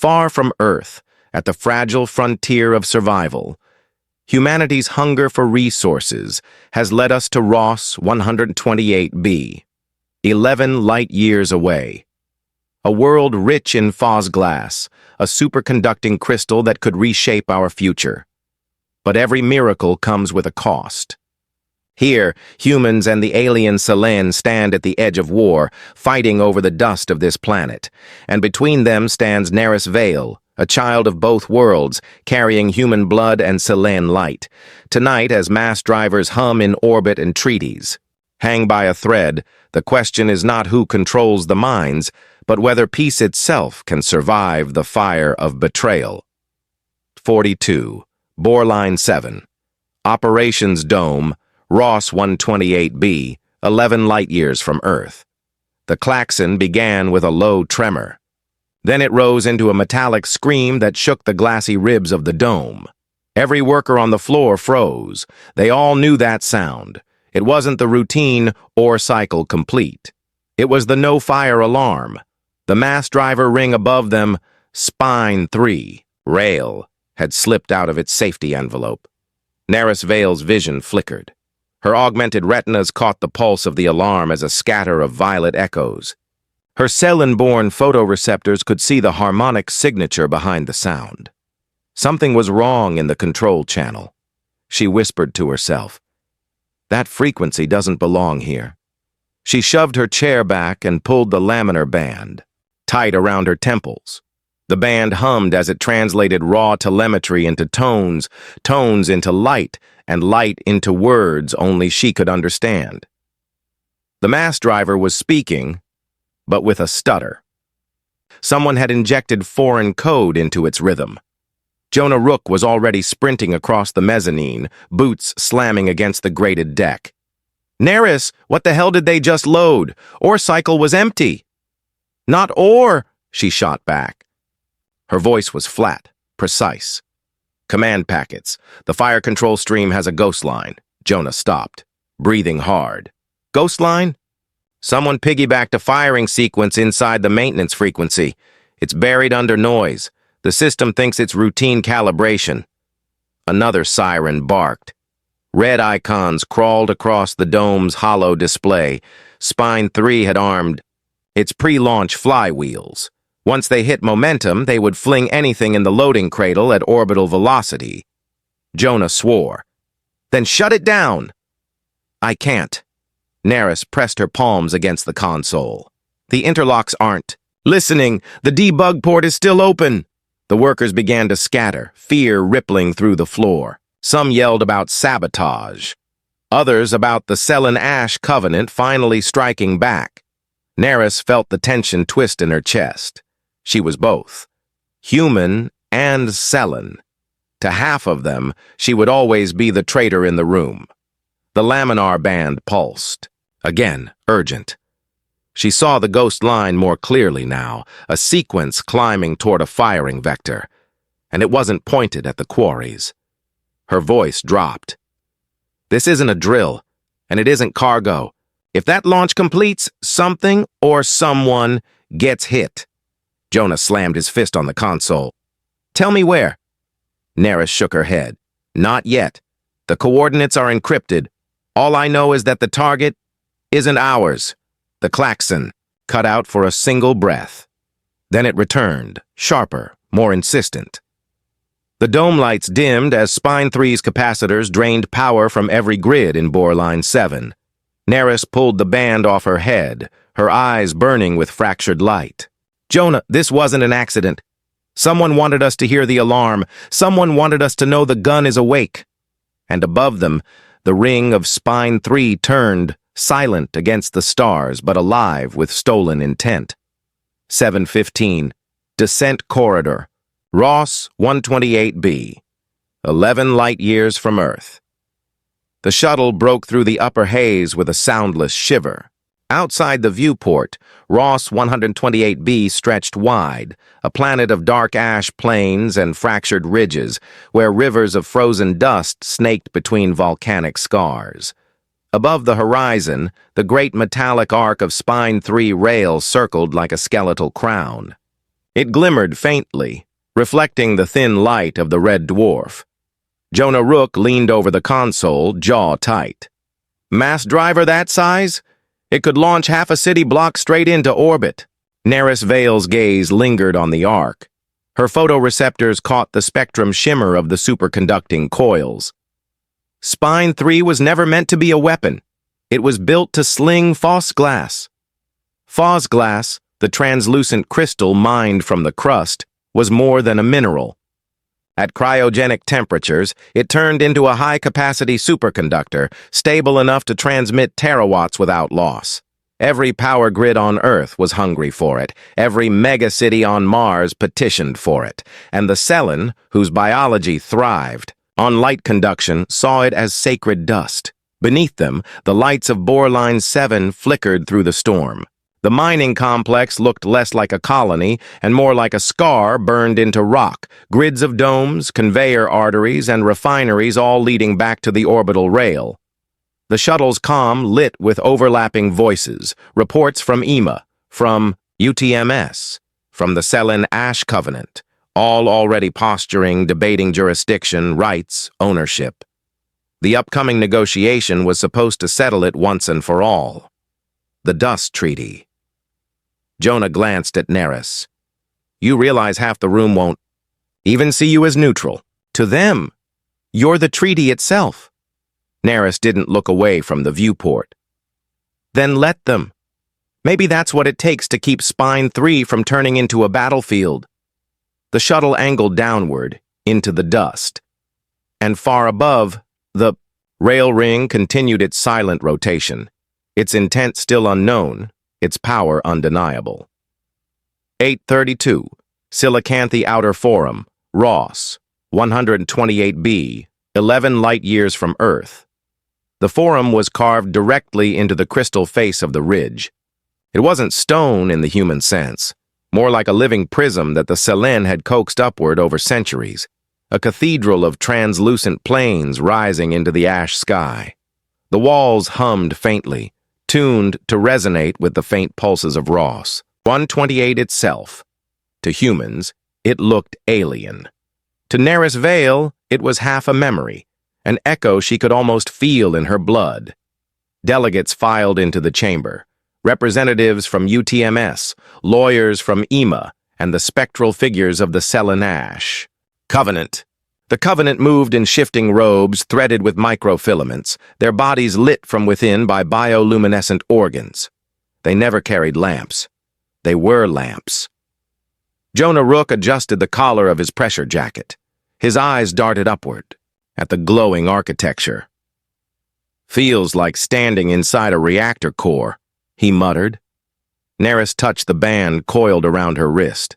Far from Earth, at the fragile frontier of survival, humanity's hunger for resources has led us to Ross 128b, 11 light-years away. A world rich in phosglass, a superconducting crystal that could reshape our future. But every miracle comes with a cost. Here, humans and the alien Selen stand at the edge of war, fighting over the dust of this planet, and between them stands Neris Vale, a child of both worlds, carrying human blood and Selen light. Tonight, as mass drivers hum in orbit and treaties, hang by a thread, the question is not who controls the minds, but whether peace itself can survive the fire of betrayal. 42. Boreline 7. Operations Dome, Ross 128b, 11 light-years from Earth. The klaxon began with a low tremor. Then it rose into a metallic scream that shook the glassy ribs of the dome. Every worker on the floor froze. They all knew that sound. It wasn't the routine or cycle complete. It was the no-fire alarm. The mass driver ring above them, Spine 3, Rail, had slipped out of its safety envelope. Neris Vale's vision flickered. Her augmented retinas caught the pulse of the alarm as a scatter of violet echoes. Her Selen-born photoreceptors could see the harmonic signature behind the sound. Something was wrong in the control channel. She whispered to herself, "That frequency doesn't belong here." She shoved her chair back and pulled the laminar band, tight around her temples. The band hummed as it translated raw telemetry into tones, tones into light, and light into words only she could understand. The mass driver was speaking, but with a stutter. Someone had injected foreign code into its rhythm. Jonah Rook was already sprinting across the mezzanine, boots slamming against the grated deck. "Neris, what the hell did they just load? Ore cycle was empty." "Not ore," she shot back. Her voice was flat, precise. "Command packets. The fire control stream has a ghost line." Jonah stopped, breathing hard. "Ghost line?" "Someone piggybacked a firing sequence inside the maintenance frequency. It's buried under noise. The system thinks it's routine calibration." Another siren barked. Red icons crawled across the dome's hollow display. Spine 3 had armed its pre-launch flywheels. Once they hit momentum, they would fling anything in the loading cradle at orbital velocity. Jonah swore. "Then shut it down." "I can't." Neris pressed her palms against the console. "The interlocks aren't listening. The debug port is still open." The workers began to scatter, fear rippling through the floor. Some yelled about sabotage. Others about the Selen Ash Covenant finally striking back. Neris felt the tension twist in her chest. She was both, human and Selen. To half of them, she would always be the traitor in the room. The laminar band pulsed. Again, urgent. She saw the ghost line more clearly now, a sequence climbing toward a firing vector. And it wasn't pointed at the quarries. Her voice dropped. "This isn't a drill, and it isn't cargo. If that launch completes, something or someone gets hit." Jonah slammed his fist on the console. "Tell me where." Neris shook her head. "Not yet. The coordinates are encrypted. All I know is that the target isn't ours." The klaxon cut out for a single breath. Then it returned, sharper, more insistent. The dome lights dimmed as Spine 3's capacitors drained power from every grid in Boreline 7. Neris pulled the band off her head, her eyes burning with fractured light. "Jonah, this wasn't an accident. Someone wanted us to hear the alarm. Someone wanted us to know the gun is awake." And above them, the ring of Spine 3 turned, silent against the stars, but alive with stolen intent. 7:15. Descent Corridor. Ross 128b. 11 light-years from Earth. The shuttle broke through the upper haze with a soundless shiver. Outside the viewport, Ross 128b stretched wide, a planet of dark ash plains and fractured ridges, where rivers of frozen dust snaked between volcanic scars. Above the horizon, the great metallic arc of Spine 3 rail circled like a skeletal crown. It glimmered faintly, reflecting the thin light of the red dwarf. Jonah Rook leaned over the console, jaw tight. Mass driver that size? It could launch half a city block straight into orbit. Neris Vale's gaze lingered on the arc. Her photoreceptors caught the spectrum shimmer of the superconducting coils. Spine 3 was never meant to be a weapon. It was built to sling phos glass. Phos glass, the translucent crystal mined from the crust, was more than a mineral. At cryogenic temperatures, it turned into a high-capacity superconductor, stable enough to transmit terawatts without loss. Every power grid on Earth was hungry for it. Every megacity on Mars petitioned for it. And the Selen, whose biology thrived on light conduction, saw it as sacred dust. Beneath them, the lights of Bore Line 7 flickered through the storm. The mining complex looked less like a colony and more like a scar burned into rock, grids of domes, conveyor arteries, and refineries all leading back to the orbital rail. The shuttle's comm lit with overlapping voices, reports from EMA, from UTMS, from the Selen Ash Covenant, all already posturing, debating jurisdiction, rights, ownership. The upcoming negotiation was supposed to settle it once and for all. The Dust Treaty. Jonah glanced at Neris. You realize half the room won't even see you as neutral. To them, you're the treaty itself. Neris didn't look away from the viewport. Then let them. Maybe that's what it takes to keep Spine 3 from turning into a battlefield. The shuttle angled downward, into the dust. And far above, the rail ring continued its silent rotation, its intent still unknown, its power undeniable. 832, Silicanthe Outer Forum, Ross, 128b, 11 light-years from Earth. The forum was carved directly into the crystal face of the ridge. It wasn't stone in the human sense, more like a living prism that the Selen had coaxed upward over centuries, a cathedral of translucent planes rising into the ash sky. The walls hummed faintly, tuned to resonate with the faint pulses of Ross. 128 itself. To humans, it looked alien. To Neris Vale, it was half a memory, an echo she could almost feel in her blood. Delegates filed into the chamber, representatives from UTMS, lawyers from EMA, and the spectral figures of the Selen Ash. Covenant. The Covenant moved in shifting robes threaded with microfilaments, their bodies lit from within by bioluminescent organs. They never carried lamps. They were lamps. Jonah Rook adjusted the collar of his pressure jacket. His eyes darted upward, at the glowing architecture. Feels like standing inside a reactor core, he muttered. Neris touched the band coiled around her wrist.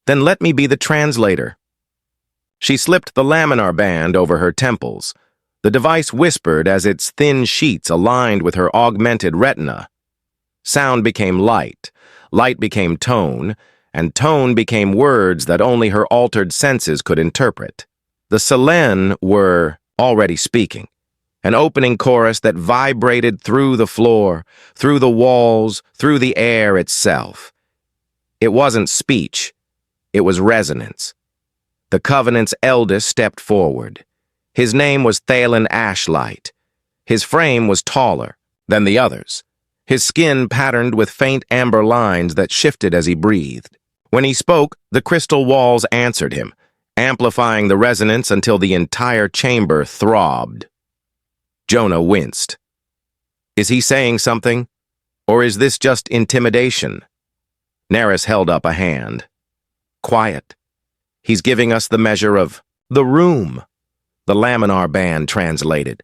Then let me be the translator. She slipped the laminar band over her temples. The device whispered as its thin sheets aligned with her augmented retina. Sound became light, light became tone, and tone became words that only her altered senses could interpret. The Selen were already speaking, an opening chorus that vibrated through the floor, through the walls, through the air itself. It wasn't speech, it was resonance. The Covenant's eldest stepped forward. His name was Thalen Ashlight. His frame was taller than the others, his skin patterned with faint amber lines that shifted as he breathed. When he spoke, the crystal walls answered him, amplifying the resonance until the entire chamber throbbed. Jonah winced. Is he saying something? Or is this just intimidation? Neris held up a hand. Quiet. He's giving us the measure of the room, the laminar band translated.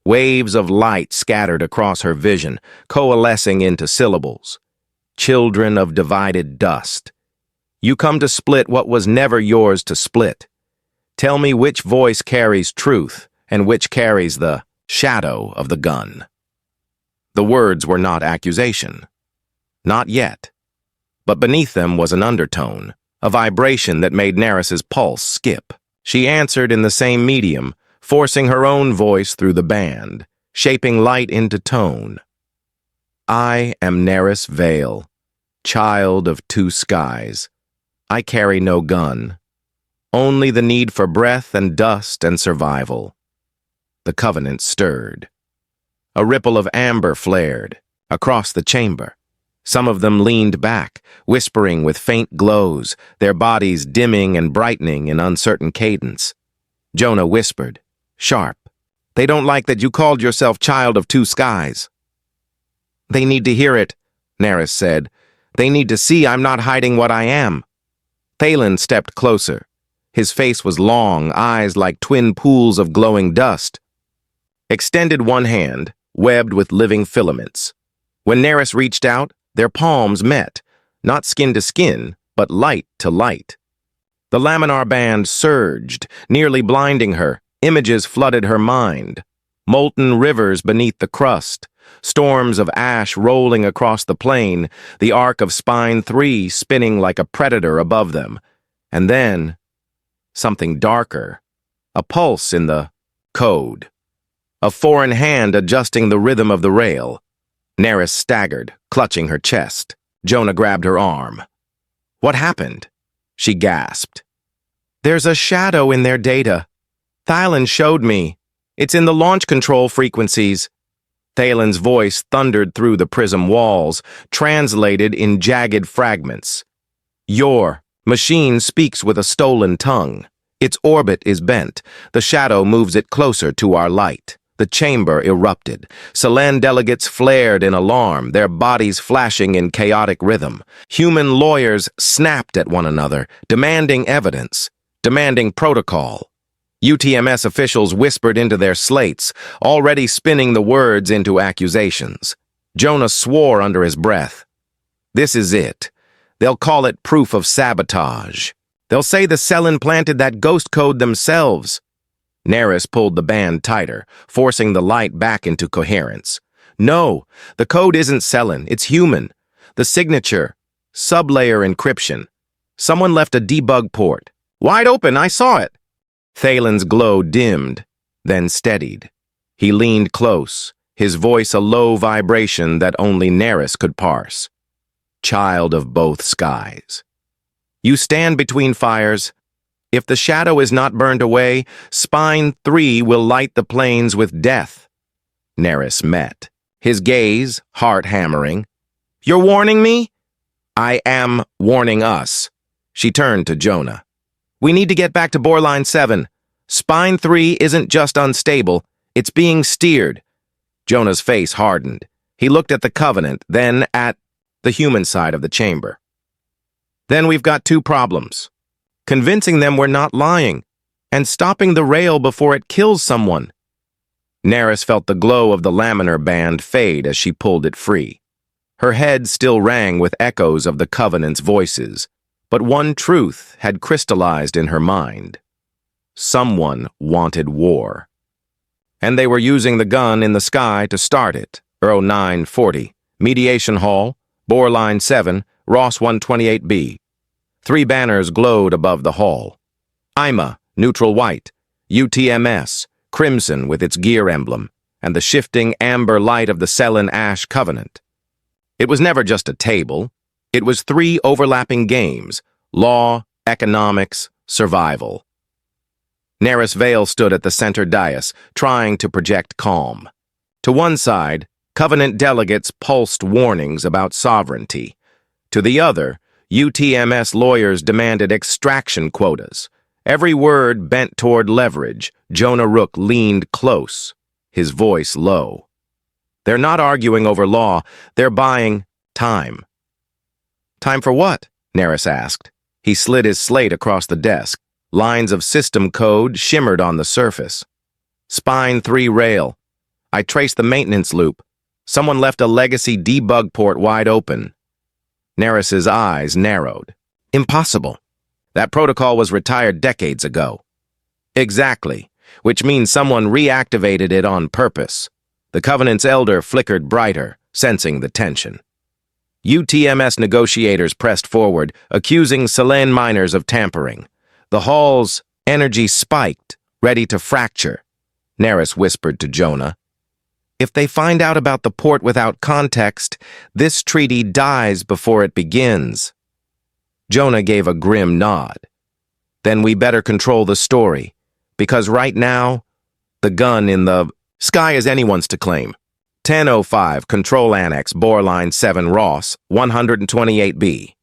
Waves of light scattered across her vision, coalescing into syllables. Children of divided dust. You come to split what was never yours to split. Tell me which voice carries truth and which carries the shadow of the gun. The words were not accusation. Not yet. But beneath them was an undertone, a vibration that made Neris's pulse skip. She answered in the same medium, forcing her own voice through the band, shaping light into tone. I am Neris Vale. Child of two skies, I carry no gun, only the need for breath and dust and survival. The Covenant stirred. A ripple of amber flared across the chamber. Some of them leaned back, whispering with faint glows, their bodies dimming and brightening in uncertain cadence. Jonah whispered, sharp, "They don't like that you called yourself Child of Two Skies." "They need to hear it," Neris said. "They need to see I'm not hiding what I am." Selen stepped closer. His face was long, eyes like twin pools of glowing dust. Extended one hand, webbed with living filaments. When Neris reached out, their palms met, not skin to skin, but light to light. The laminar band surged, nearly blinding her. Images flooded her mind. Molten rivers beneath the crust, storms of ash rolling across the plain, the arc of Spine 3 spinning like a predator above them. And then, something darker, a pulse in the code. A foreign hand adjusting the rhythm of the rail. Neris staggered, clutching her chest. Jonah grabbed her arm. "What happened?" she gasped. "There's a shadow in their data. Selen showed me. It's in the launch control frequencies." Selen's voice thundered through the prism walls, translated in jagged fragments. "Your machine speaks with a stolen tongue. Its orbit is bent. The shadow moves it closer to our light." The chamber erupted. Selen delegates flared in alarm, their bodies flashing in chaotic rhythm. Human lawyers snapped at one another, demanding evidence, demanding protocol. UTMS officials whispered into their slates, already spinning the words into accusations. Jonah swore under his breath. "This is it. They'll call it proof of sabotage. They'll say the Selen planted that ghost code themselves." Neris pulled the band tighter, forcing the light back into coherence. "No, the code isn't Selen, it's human. The signature, sublayer encryption. Someone left a debug port. Wide open, I saw it." Selen's glow dimmed, then steadied. He leaned close, his voice a low vibration that only Neris could parse. "Child of both skies. You stand between fires. If the shadow is not burned away, Spine 3 will light the plains with death." Neris met, his gaze heart-hammering. "You're warning me?" "I am warning us." She turned to Jonah. "We need to get back to Boreline 7. Spine 3 isn't just unstable, it's being steered." Jonah's face hardened. He looked at the Covenant, then at the human side of the chamber. "Then we've got two problems. Convincing them we're not lying, and stopping the rail before it kills someone." Neris felt the glow of the laminar band fade as she pulled it free. Her head still rang with echoes of the Covenant's voices, but one truth had crystallized in her mind. Someone wanted war. And they were using the gun in the sky to start it. 0940, Mediation Hall, Boreline 7, Ross 128B. 3 banners glowed above the hall. IMA, neutral white, UTMS, crimson with its gear emblem, and the shifting amber light of the Selen Ash Covenant. It was never just a table. It was 3 overlapping games: law, economics, survival. Neris Vale stood at the center dais, trying to project calm. To one side, Covenant delegates pulsed warnings about sovereignty. To the other, UTMS lawyers demanded extraction quotas. Every word bent toward leverage. Jonah Rook leaned close, his voice low. "They're not arguing over law, they're buying time." "Time for what?" Neris asked. He slid his slate across the desk. Lines of system code shimmered on the surface. "Spine 3 rail. I traced the maintenance loop. Someone left a legacy debug port wide open." Neris's eyes narrowed. "Impossible. That protocol was retired decades ago." "Exactly, which means someone reactivated it on purpose." The Covenant's elder flickered brighter, sensing the tension. UTMS negotiators pressed forward, accusing Selen miners of tampering. The hall's energy spiked, ready to fracture. Neris whispered to Jonah, If they find out about the port without context, this treaty dies before it begins. Jonah gave a grim nod. Then we better control the story, because right now, the gun in the sky is anyone's to claim. 10:05, Control Annex, Boreline 7 Ross, 128B.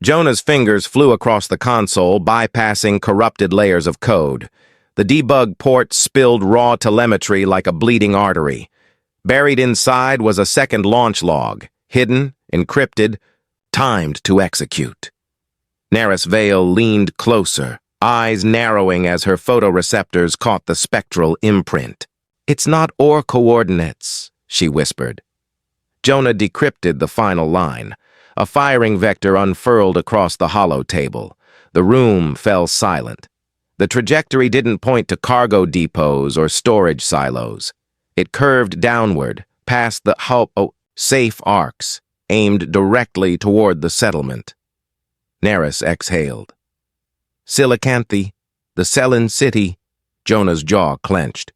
Jonah's fingers flew across the console, bypassing corrupted layers of code. The debug port spilled raw telemetry like a bleeding artery. Buried inside was a second launch log, hidden, encrypted, timed to execute. Neris Vale leaned closer, eyes narrowing as her photoreceptors caught the spectral imprint. "It's not ore coordinates," she whispered. Jonah decrypted the final line. A firing vector unfurled across the hollow table. The room fell silent. The trajectory didn't point to cargo depots or storage silos. It curved downward, past the safe arcs, aimed directly toward the settlement. Neris exhaled. Silicanthe, the Selen city. Jonah's jaw clenched.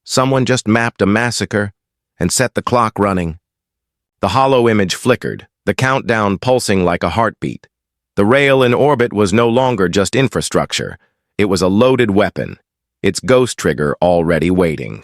Someone just mapped a massacre and set the clock running. The hollow image flickered, the countdown pulsing like a heartbeat. The rail in orbit was no longer just infrastructure. It was a loaded weapon, its ghost trigger already waiting.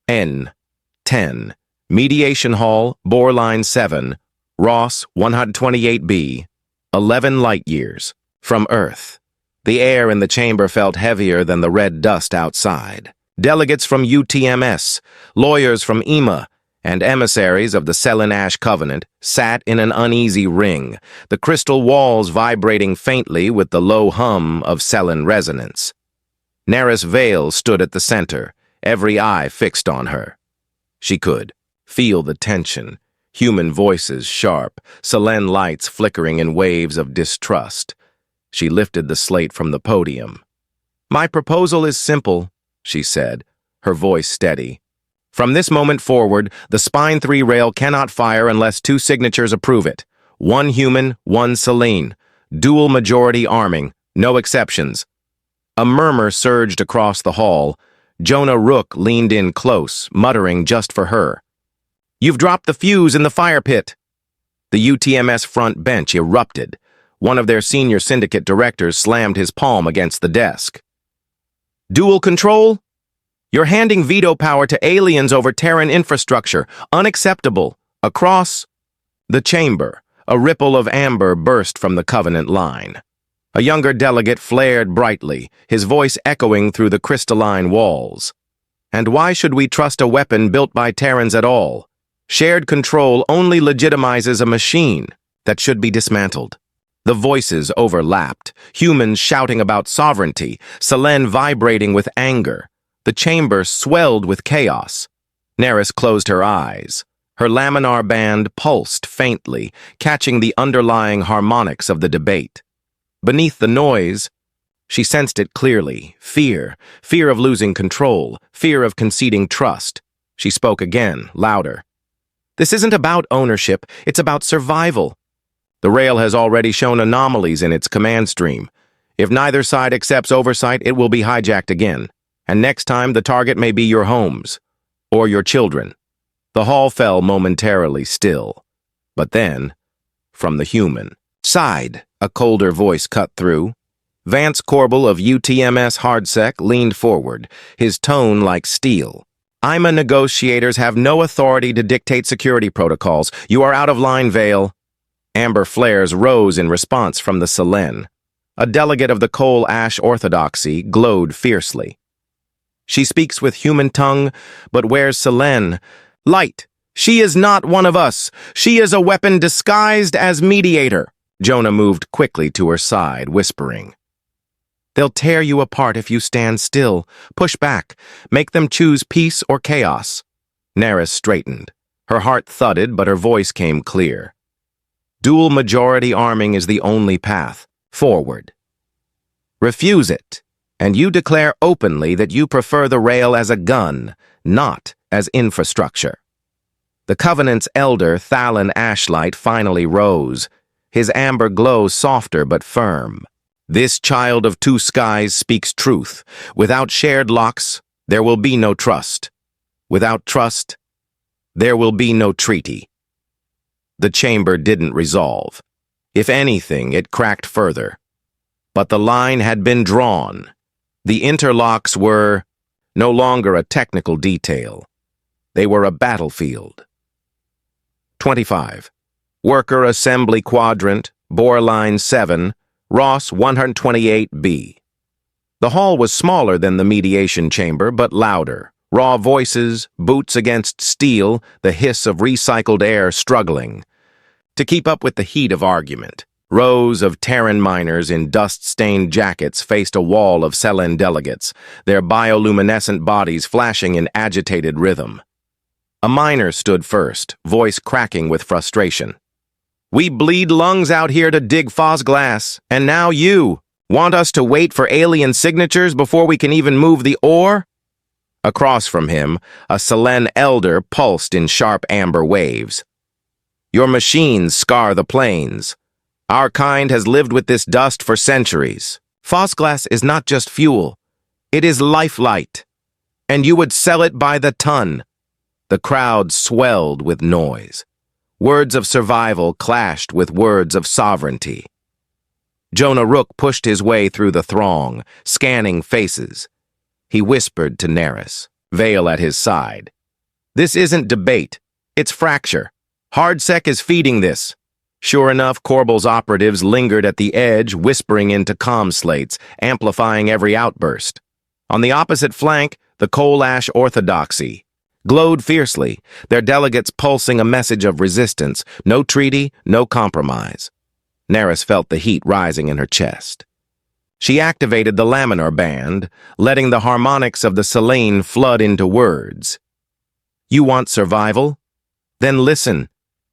N-10, Mediation Hall, Boreline 7, Ross 128B, 11 light years, from Earth. The air in the chamber felt heavier than the red dust outside. Delegates from UTMS, lawyers from EMA, and emissaries of the Selen Ash Covenant sat in an uneasy ring, the crystal walls vibrating faintly with the low hum of Selen resonance. Neris Vale stood at the center, every eye fixed on her. She could feel the tension, human voices sharp, Selen lights flickering in waves of distrust. She lifted the slate from the podium. "My proposal is simple," she said, her voice steady. "From this moment forward, the Spine 3 rail cannot fire unless 2 signatures approve it. 1 human, 1 Selen. Dual majority arming, no exceptions." A murmur surged across the hall. Jonah Rook leaned in close, muttering just for her. "You've dropped the fuse in the fire pit." The UTMS front bench erupted. One of their senior syndicate directors slammed his palm against the desk. "Dual control? You're handing veto power to aliens over Terran infrastructure. Unacceptable." Across the chamber, a ripple of amber burst from the Covenant line. A younger delegate flared brightly, his voice echoing through the crystalline walls. "And why should we trust a weapon built by Terrans at all? Shared control only legitimizes a machine that should be dismantled." The voices overlapped, humans shouting about sovereignty, Selen vibrating with anger. The chamber swelled with chaos. Neris closed her eyes. Her laminar band pulsed faintly, catching the underlying harmonics of the debate. Beneath the noise, she sensed it clearly. Fear of losing control, fear of conceding trust. She spoke again, louder. "This isn't about ownership, it's about survival. The rail has already shown anomalies in its command stream. If neither side accepts oversight, it will be hijacked again. And next time, the target may be your homes. Or your children." The hall fell momentarily still. But then, from the human side, a colder voice cut through. Vance Corbel of UTMS Hardsec leaned forward, his tone like steel. "IMA negotiators have no authority to dictate security protocols. You are out of line, Vale." Amber flares rose in response from the Selen. A delegate of the Coal Ash Orthodoxy glowed fiercely. "She speaks with human tongue, but wears Selen. Light! She is not one of us. She is a weapon disguised as mediator." Jonah moved quickly to her side, whispering. "They'll tear you apart if you stand still. Push back. Make them choose peace or chaos." Neris straightened. Her heart thudded, but her voice came clear. "Dual majority arming is the only path forward. Refuse it, and you declare openly that you prefer the rail as a gun, not as infrastructure." The Covenant's elder, Thalen Ashlight, finally rose, his amber glow softer but firm. "This child of 2 skies speaks truth. Without shared locks, there will be no trust." Without trust, there will be no treaty. The chamber didn't resolve. If anything, it cracked further. But the line had been drawn. The interlocks were no longer a technical detail. They were a battlefield. 25. Worker Assembly Quadrant, Bore Line 7, Ross 128B. The hall was smaller than the mediation chamber, but louder. Raw voices, boots against steel, the hiss of recycled air struggling to keep up with the heat of argument. Rows of Terran miners in dust-stained jackets faced a wall of Selen delegates, their bioluminescent bodies flashing in agitated rhythm. A miner stood first, voice cracking with frustration. "We bleed lungs out here to dig Phosglass, and now you want us to wait for alien signatures before we can even move the ore?" Across from him, a Selen elder pulsed in sharp amber waves. "Your machines scar the plains. Our kind has lived with this dust for centuries. Phosglass is not just fuel. It is lifelight. And you would sell it by the ton." The crowd swelled with noise. Words of survival clashed with words of sovereignty. Jonah Rook pushed his way through the throng, scanning faces. He whispered to Neris, Vale at his side. "This isn't debate. It's fracture. Hardsec is feeding this." Sure enough, Corbel's operatives lingered at the edge, whispering into comm slates, amplifying every outburst. On the opposite flank, the coal ash orthodoxy glowed fiercely, their delegates pulsing a message of resistance, no treaty, no compromise. Neris felt the heat rising in her chest. She activated the laminar band, letting the harmonics of the Selen flood into words. "You want survival? Then listen.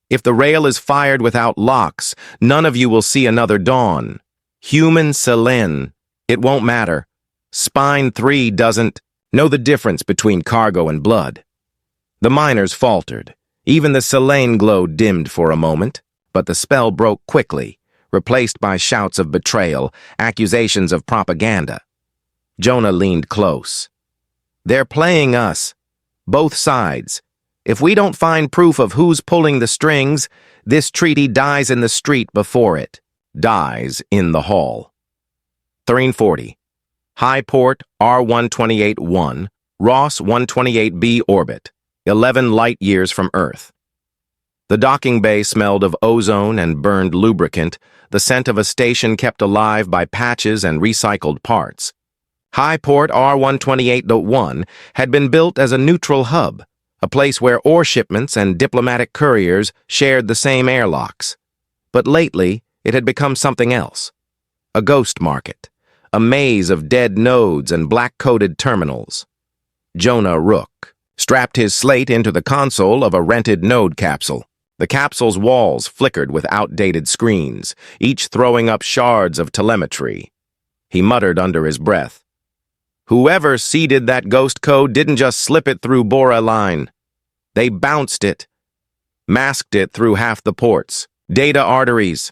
If the rail is fired without locks, none of you will see another dawn. Human Selen. It won't matter. Spine 3 doesn't know the difference between cargo and blood." The miners faltered. Even the Selen glow dimmed for a moment, but the spell broke quickly, replaced by shouts of betrayal, accusations of propaganda. Jonah leaned close. "They're playing us. Both sides. If we don't find proof of who's pulling the strings, this treaty dies in the street before it dies in the hall." 340. High Port R128-1, Ross 128B orbit, 11 light-years from Earth. The docking bay smelled of ozone and burned lubricant, the scent of a station kept alive by patches and recycled parts. High Port R128-1 had been built as a neutral hub, a place where ore shipments and diplomatic couriers shared the same airlocks. But lately, it had become something else. A ghost market, a maze of dead nodes and black-coated terminals. Jonah Rook strapped his slate into the console of a rented node capsule. The capsule's walls flickered with outdated screens, each throwing up shards of telemetry. He muttered under his breath. "Whoever seeded that ghost code didn't just slip it through Bora line. They bounced it, masked it through half the ports, data arteries."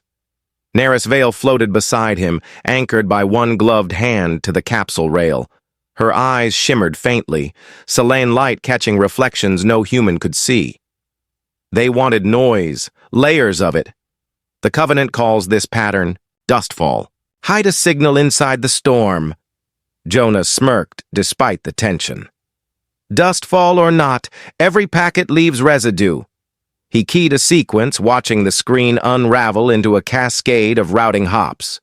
Neris Vale floated beside him, anchored by one gloved hand to the capsule rail. Her eyes shimmered faintly, Selen light catching reflections no human could see. They wanted noise, layers of it. The Covenant calls this pattern dustfall. Hide a signal inside the storm. Jonah smirked despite the tension. Dustfall or not, every packet leaves residue. He keyed a sequence, watching the screen unravel into a cascade of routing hops.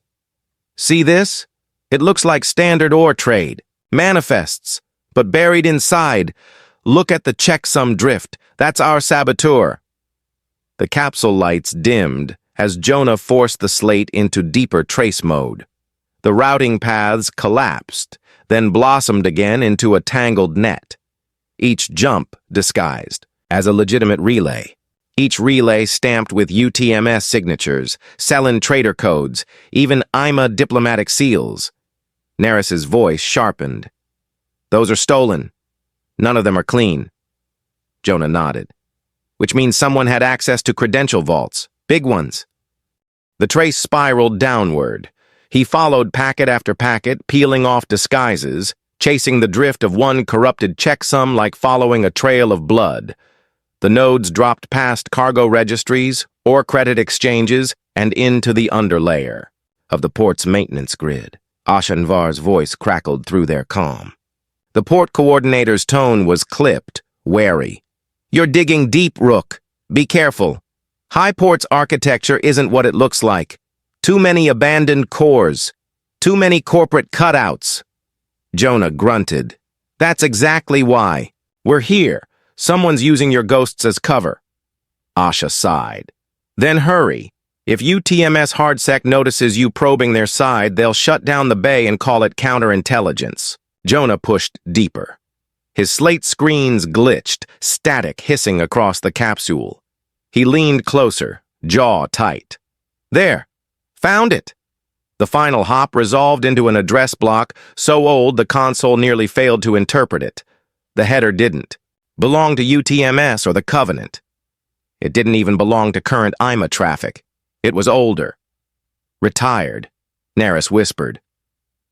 "See this? It looks like standard ore trade. Manifests, but buried inside. Look at the checksum drift. That's our saboteur." The capsule lights dimmed as Jonah forced the slate into deeper trace mode. The routing paths collapsed, then blossomed again into a tangled net. Each jump disguised as a legitimate relay. Each relay stamped with UTMS signatures, Selen trader codes, even IMA diplomatic seals. Neris's voice sharpened. "Those are stolen. None of them are clean." Jonah nodded. "Which means someone had access to credential vaults, big ones." The trace spiraled downward. He followed packet after packet, peeling off disguises, chasing the drift of one corrupted checksum like following a trail of blood. The nodes dropped past cargo registries, ore credit exchanges, and into the underlayer of the port's maintenance grid. Ashanvar's voice crackled through their calm. The port coordinator's tone was clipped, wary. "You're digging deep, Rook. Be careful. Highport's architecture isn't what it looks like. Too many abandoned cores. Too many corporate cutouts." Jonah grunted. "That's exactly why. We're here. Someone's using your ghosts as cover." Asha sighed. "Then hurry. If UTMS Hardsec notices you probing their side, they'll shut down the bay and call it counterintelligence." Jonah pushed deeper. His slate screens glitched, static hissing across the capsule. He leaned closer, jaw tight. "There. Found it." The final hop resolved into an address block so old the console nearly failed to interpret it. The header didn't. Belonged to UTMS or the Covenant. It didn't even belong to current IMA traffic. It was older. "Retired," Neris whispered.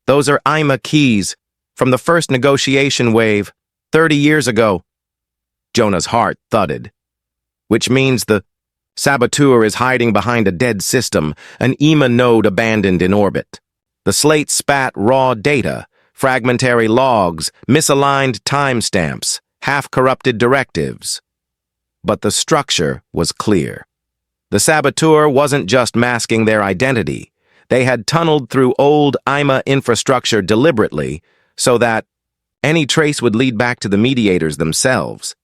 "Those are IMA keys from the first negotiation wave, 30 years ago." Jonah's heart thudded. "Which means the saboteur is hiding behind a dead system, an IMA node abandoned in orbit." The slate spat raw data, fragmentary logs, misaligned timestamps, half-corrupted directives. But the structure was clear. The saboteur wasn't just masking their identity. They had tunneled through old IMA infrastructure deliberately so that any trace would lead back to the mediators themselves.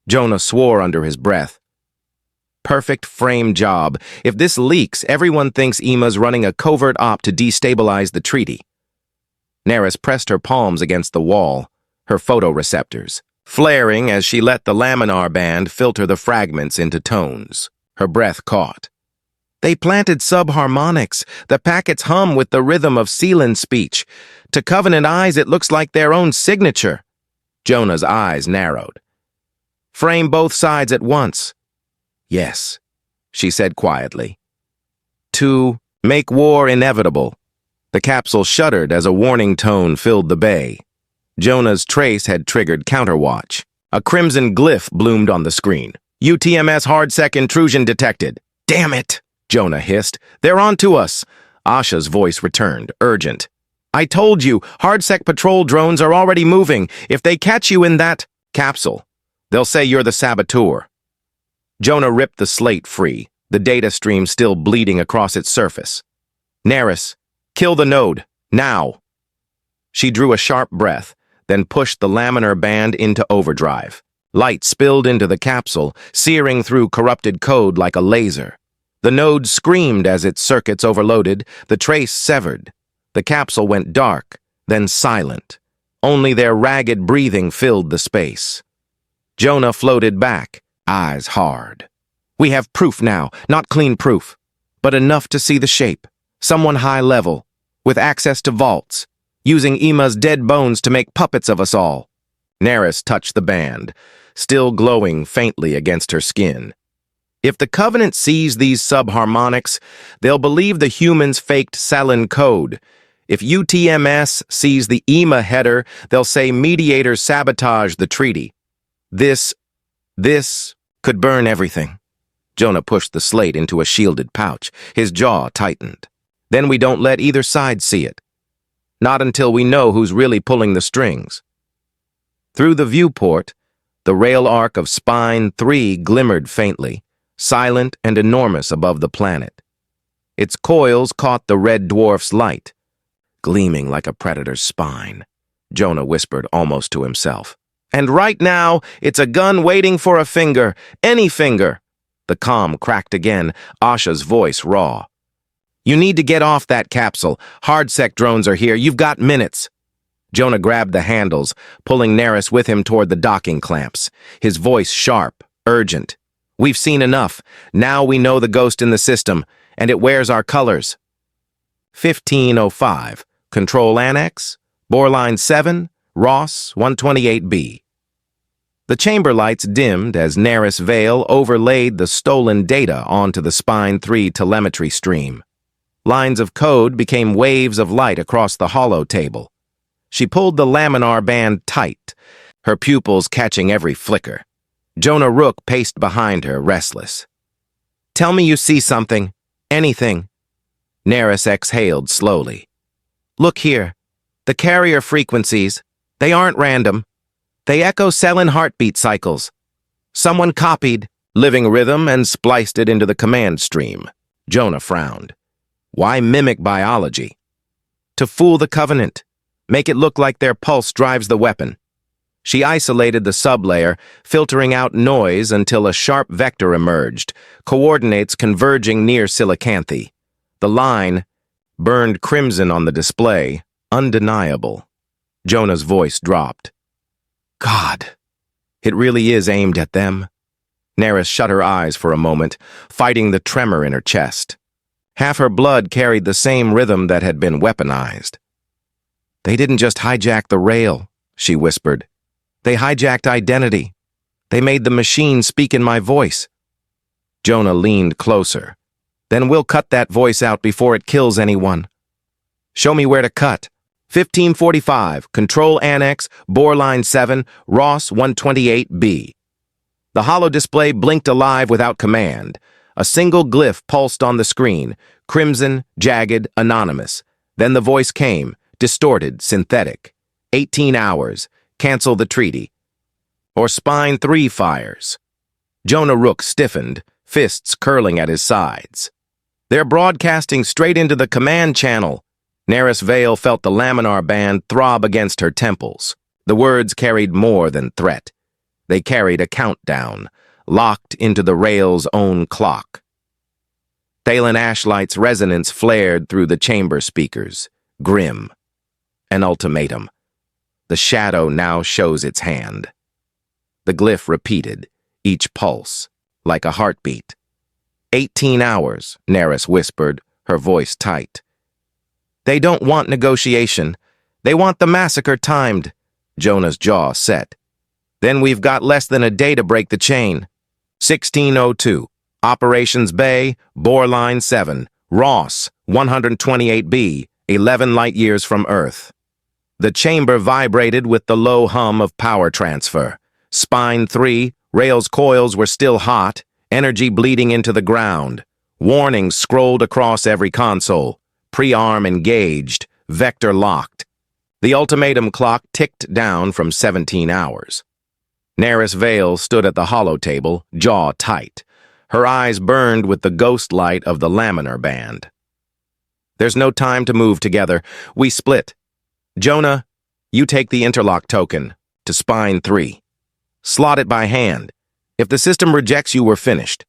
Jonah swore under his breath. Perfect frame job. If this leaks, everyone thinks IMA's running a covert op to destabilize the treaty. Neris pressed her palms against the wall, her photoreceptors, flaring as she let the laminar band filter the fragments into tones. Her breath caught. "They planted subharmonics. The packets hum with the rhythm of Selen speech. To Covenant eyes, it looks like their own signature." Jonah's eyes narrowed. "Frame both sides at once." "Yes," she said quietly. "To make war inevitable." The capsule shuddered as a warning tone filled the bay. Jonah's trace had triggered counterwatch. A crimson glyph bloomed on the screen. "UTMS Hardsec intrusion detected." "Damn it!" Jonah hissed. "They're on to us." Asha's voice returned, urgent. "I told you, Hardsec patrol drones are already moving. If they catch you in that capsule, they'll say you're the saboteur." Jonah ripped the slate free, the data stream still bleeding across its surface. "Neris, kill the node, now." She drew a sharp breath, then pushed the laminar band into overdrive. Light spilled into the capsule, searing through corrupted code like a laser. The node screamed as its circuits overloaded, the trace severed. The capsule went dark, then silent. Only their ragged breathing filled the space. Jonah floated back, eyes hard. "We have proof now, not clean proof, but enough to see the shape. Someone high level, with access to vaults, using IMA's dead bones to make puppets of us all." Neris touched the band, still glowing faintly against her skin. "If the Covenant sees these subharmonics, they'll believe the humans faked Selen code. If UTMS sees the IMA header, they'll say mediators sabotaged the treaty. This could burn everything." Jonah pushed the slate into a shielded pouch. His jaw tightened. "Then we don't let either side see it. Not until we know who's really pulling the strings." Through the viewport, the rail arc of Spine 3 glimmered faintly, silent and enormous above the planet. Its coils caught the red dwarf's light, gleaming like a predator's spine. Jonah whispered almost to himself. "And right now, it's a gun waiting for a finger, any finger." The comm cracked again, Asha's voice raw. "You need to get off that capsule. Hardsec drones are here. You've got minutes." Jonah grabbed the handles, pulling Neris with him toward the docking clamps, his voice sharp, urgent. "We've seen enough. Now we know the ghost in the system, and it wears our colors." 1505, Control Annex, Boreline 7, Ross 128B. The chamber lights dimmed as Neris Vale overlaid the stolen data onto the Spine 3 telemetry stream. Lines of code became waves of light across the hollow table. She pulled the laminar band tight, her pupils catching every flicker. Jonah Rook paced behind her, restless. "Tell me you see something. Anything." Neris exhaled slowly. "Look here. The carrier frequencies. They aren't random. They echo Selen heartbeat cycles. Someone copied living rhythm and spliced it into the command stream." Jonah frowned. "Why mimic biology?" "To fool the Covenant. Make it look like their pulse drives the weapon." She isolated the sublayer, filtering out noise until a sharp vector emerged, coordinates converging near Silicanthe. The line burned crimson on the display, undeniable. Jonah's voice dropped. "God, it really is aimed at them." Neris shut her eyes for a moment, fighting the tremor in her chest. Half her blood carried the same rhythm that had been weaponized. "They didn't just hijack the rail," she whispered. "They hijacked identity. They made the machine speak in my voice." Jonah leaned closer. "Then we'll cut that voice out before it kills anyone." "Show me where to cut." 1545, Control Annex, Boreline 7, Ross 128B. The holodisplay blinked alive without command. A single glyph pulsed on the screen, crimson, jagged, anonymous. Then the voice came, distorted, synthetic. 18 hours. Cancel the treaty. Or Spine 3 fires. Jonah Rook stiffened, fists curling at his sides. "They're broadcasting straight into the command channel." Neris Vale felt the laminar band throb against her temples. The words carried more than threat. They carried a countdown, locked into the rail's own clock. Thalen Ashlight's resonance flared through the chamber speakers, grim. An ultimatum. The shadow now shows its hand. The glyph repeated, each pulse, like a heartbeat. 18 hours, Neris whispered, her voice tight. "They don't want negotiation. They want the massacre timed." Jonah's jaw set. "Then we've got less than a day to break the chain." 1602, Operations Bay, Boreline 7, Ross 128B, 11 light-years from Earth. The chamber vibrated with the low hum of power transfer. Spine 3, rail's coils were still hot, energy bleeding into the ground. Warnings scrolled across every console. Pre-arm engaged, vector locked. The ultimatum clock ticked down from 17 hours. Neris Vale stood at the holotable, jaw tight. Her eyes burned with the ghost light of the laminar band. "There's no time to move together. We split. Jonah, you take the interlock token to Spine 3. Slot it by hand. If the system rejects you, we're finished."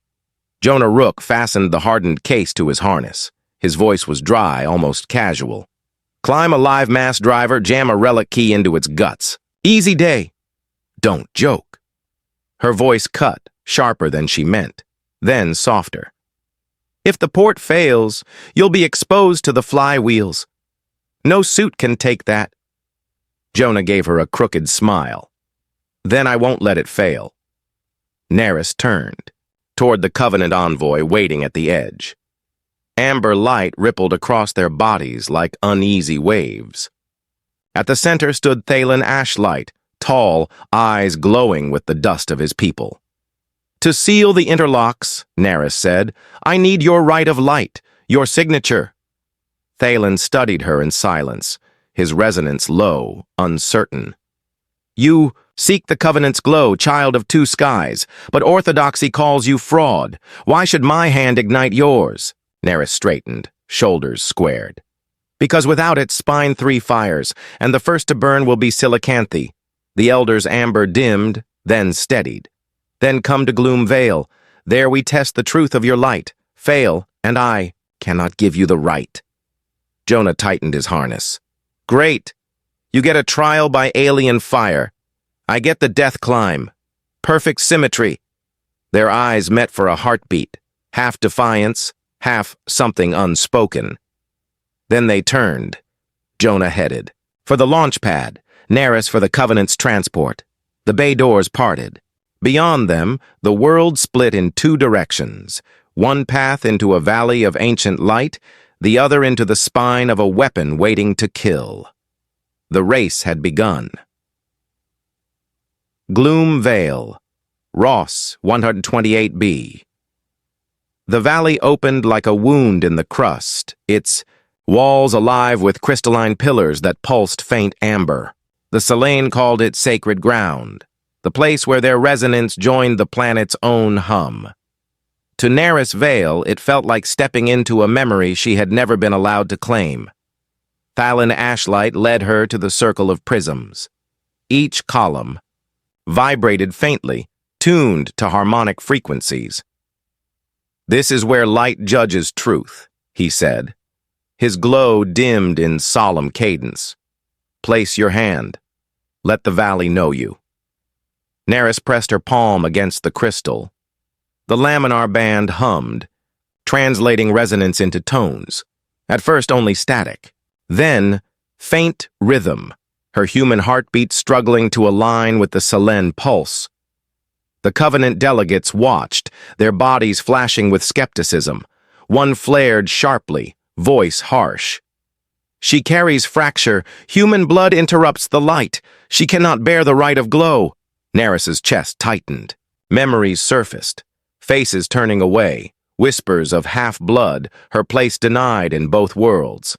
Jonah Rook fastened the hardened case to his harness. His voice was dry, almost casual. "Climb a live mass driver, jam a relic key into its guts. Easy day." "Don't joke." Her voice cut, sharper than she meant, then softer. "If the port fails, you'll be exposed to the flywheels. No suit can take that." Jonah gave her a crooked smile. "Then I won't let it fail." Neris turned, toward the Covenant envoy waiting at the edge. Amber light rippled across their bodies like uneasy waves. At the center stood Thalen Ashlight, tall, eyes glowing with the dust of his people. "To seal the interlocks," Neris said, "I need your right of light, your signature." Thalen studied her in silence, his resonance low, uncertain. "You seek the Covenant's glow, child of two skies, but orthodoxy calls you fraud. Why should my hand ignite yours?" Neris straightened, shoulders squared. "Because without it, Spine 3 fires, and the first to burn will be Silicanthe." The elder's amber dimmed, then steadied. "Then come to Gloom Vale. There we test the truth of your light. Fail, and I cannot give you the right." Jonah tightened his harness. "Great. You get a trial by alien fire. I get the death climb. Perfect symmetry." Their eyes met for a heartbeat, half defiance, half something unspoken. Then they turned. Jonah headed. For the launch pad, Neris for the Covenant's transport. The bay doors parted. Beyond them, the world split in two directions. One path into a valley of ancient light, the other into the spine of a weapon waiting to kill. The race had begun. Gloom Vale, Ross 128b. The valley opened like a wound in the crust, its walls alive with crystalline pillars that pulsed faint amber. The Selen called it sacred ground, the place where their resonance joined the planet's own hum. To Neris Vale, it felt like stepping into a memory she had never been allowed to claim. Thalen ashlight led her to the circle of prisms. Each column vibrated faintly, tuned to harmonic frequencies. "This is where light judges truth," he said. His glow dimmed in solemn cadence. "Place your hand. Let the valley know you." Neris pressed her palm against the crystal. The laminar band hummed, translating resonance into tones. At first only static. Then, faint rhythm, her human heartbeat struggling to align with the Selen pulse. The Covenant delegates watched, their bodies flashing with skepticism. One flared sharply, voice harsh. "She carries fracture. Human blood interrupts the light. She cannot bear the rite of glow." Neris's chest tightened. Memories surfaced, faces turning away, whispers of half-blood, her place denied in both worlds.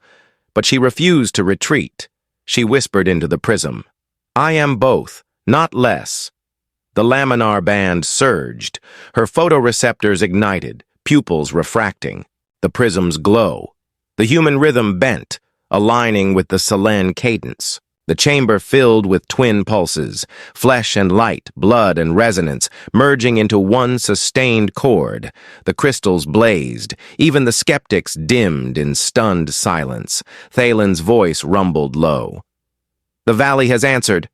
But she refused to retreat. She whispered into the prism, "I am both, not less." The laminar band surged, her photoreceptors ignited, pupils refracting, the prism's glow. The human rhythm bent, aligning with the Selen cadence. The chamber filled with twin pulses, flesh and light, blood and resonance, merging into one sustained chord. The crystals blazed, even the skeptics dimmed in stunned silence. Thalen's voice rumbled low. "The valley has answered.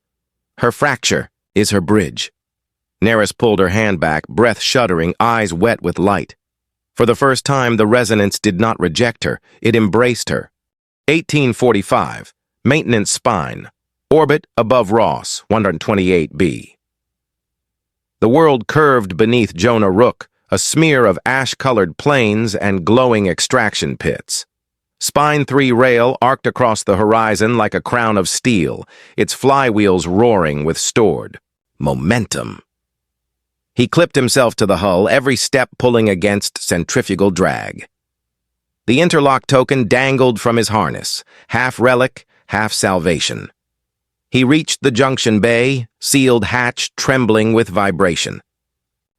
Her fracture is her bridge." Neris pulled her hand back, breath shuddering, eyes wet with light. For the first time, the resonance did not reject her, it embraced her. 1845. Maintenance spine. Orbit above Ross, 128b. The world curved beneath Jonah Rook, a smear of ash-colored plains and glowing extraction pits. Spine 3 rail arced across the horizon like a crown of steel, its flywheels roaring with stored momentum. He clipped himself to the hull, every step pulling against centrifugal drag. The interlock token dangled from his harness, half relic, half salvation. He reached the junction bay, sealed hatch trembling with vibration.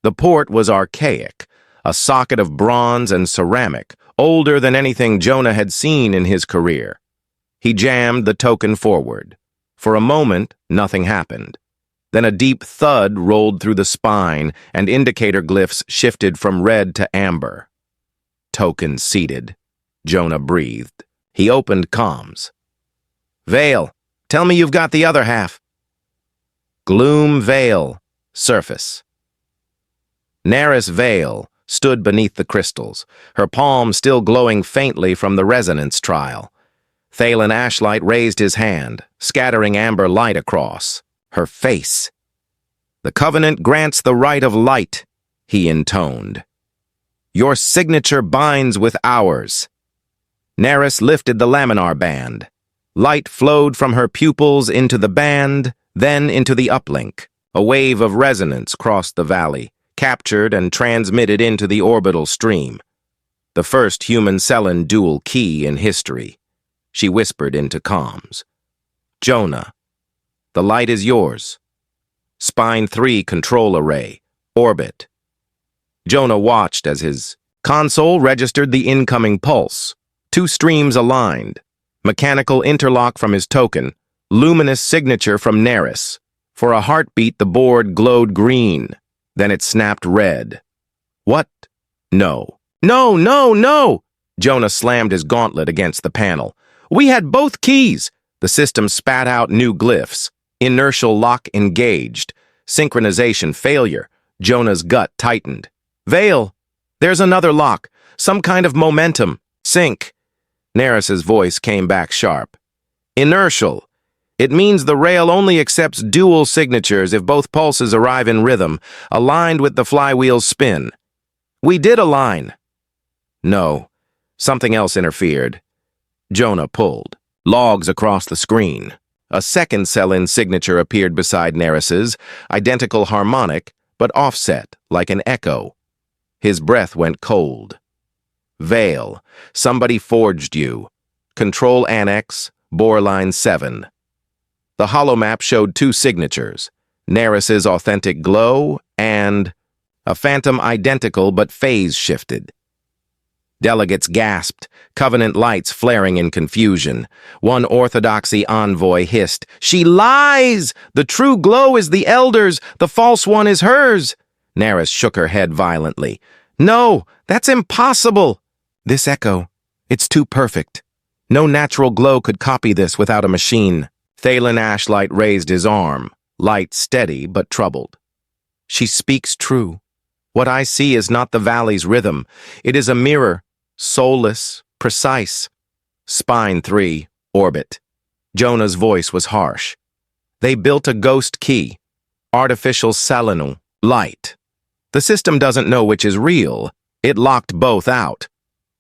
The port was archaic, a socket of bronze and ceramic, older than anything Jonah had seen in his career. He jammed the token forward. For a moment, nothing happened. Then a deep thud rolled through the spine, and indicator glyphs shifted from red to amber. Token seated. Jonah breathed. He opened comms. "Vale, tell me you've got the other half." Gloom Vale, surface. Neris Vale stood beneath the crystals, her palm still glowing faintly from the resonance trial. Thalen Ashlight raised his hand, scattering amber light across. Her face. "The Covenant grants the right of light," he intoned. "Your signature binds with ours." Neris lifted the laminar band. Light flowed from her pupils into the band, then into the uplink. A wave of resonance crossed the valley, captured and transmitted into the orbital stream. The first human Selen dual key in history. She whispered into comms. "Jonah, the light is yours. Spine 3 control array, orbit." Jonah watched as his console registered the incoming pulse. 2 streams aligned. Mechanical interlock from his token, luminous signature from Neris. For a heartbeat, the board glowed green. Then it snapped red. "What? No. No, no, no!" Jonah slammed his gauntlet against the panel. "We had both keys!" The system spat out new glyphs. Inertial lock engaged. Synchronization failure. Jonah's gut tightened. "Vale, there's another lock. Some kind of momentum. Sync." Neris's voice came back sharp. "Inertial. It means the rail only accepts dual signatures if both pulses arrive in rhythm, aligned with the flywheel's spin." "We did align." "No. Something else interfered." Jonah pulled. Logs across the screen. A second Selen signature appeared beside Neris's, identical harmonic, but offset, like an echo. His breath went cold. Vale, somebody forged you. Control Annex, Boreline 7. The holomap showed two signatures, Neris's authentic glow and a phantom identical but phase-shifted. Delegates gasped, Covenant lights flaring in confusion. One Orthodoxy envoy hissed, "She lies! The true glow is the Elder's, the false one is hers!" Neris shook her head violently. "No, that's impossible!" "This echo, it's too perfect. No natural glow could copy this without a machine." Thalen Ashlight raised his arm, light steady but troubled. "She speaks true. What I see is not the valley's rhythm. It is a mirror, soulless, precise." Spine 3, orbit. Jonah's voice was harsh. "They built a ghost key, artificial Selen, light. The system doesn't know which is real. It locked both out."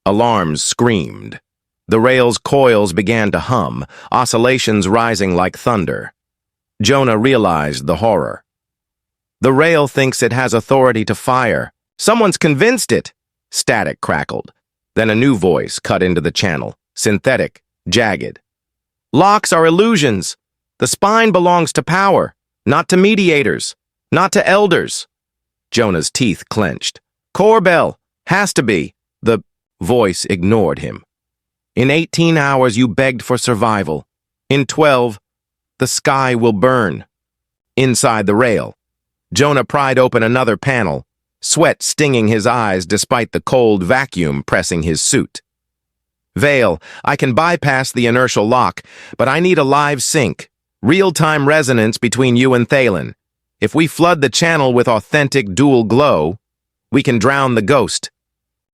Alarms screamed. The rail's coils began to hum, oscillations rising like thunder. Jonah realized the horror. "The rail thinks it has authority to fire. Someone's convinced it." Static crackled. Then a new voice cut into the channel, synthetic, jagged. "Locks are illusions. The spine belongs to power, not to mediators, not to elders." Jonah's teeth clenched. "Corbell, has to be." The voice ignored him. "In 18 hours you begged for survival. In 12, the sky will burn." Inside the rail, Jonah pried open another panel, sweat stinging his eyes despite the cold vacuum pressing his suit. "Vale, I can bypass the inertial lock, but I need a live sync, real-time resonance between you and Thalen. If we flood the channel with authentic dual glow, we can drown the ghost."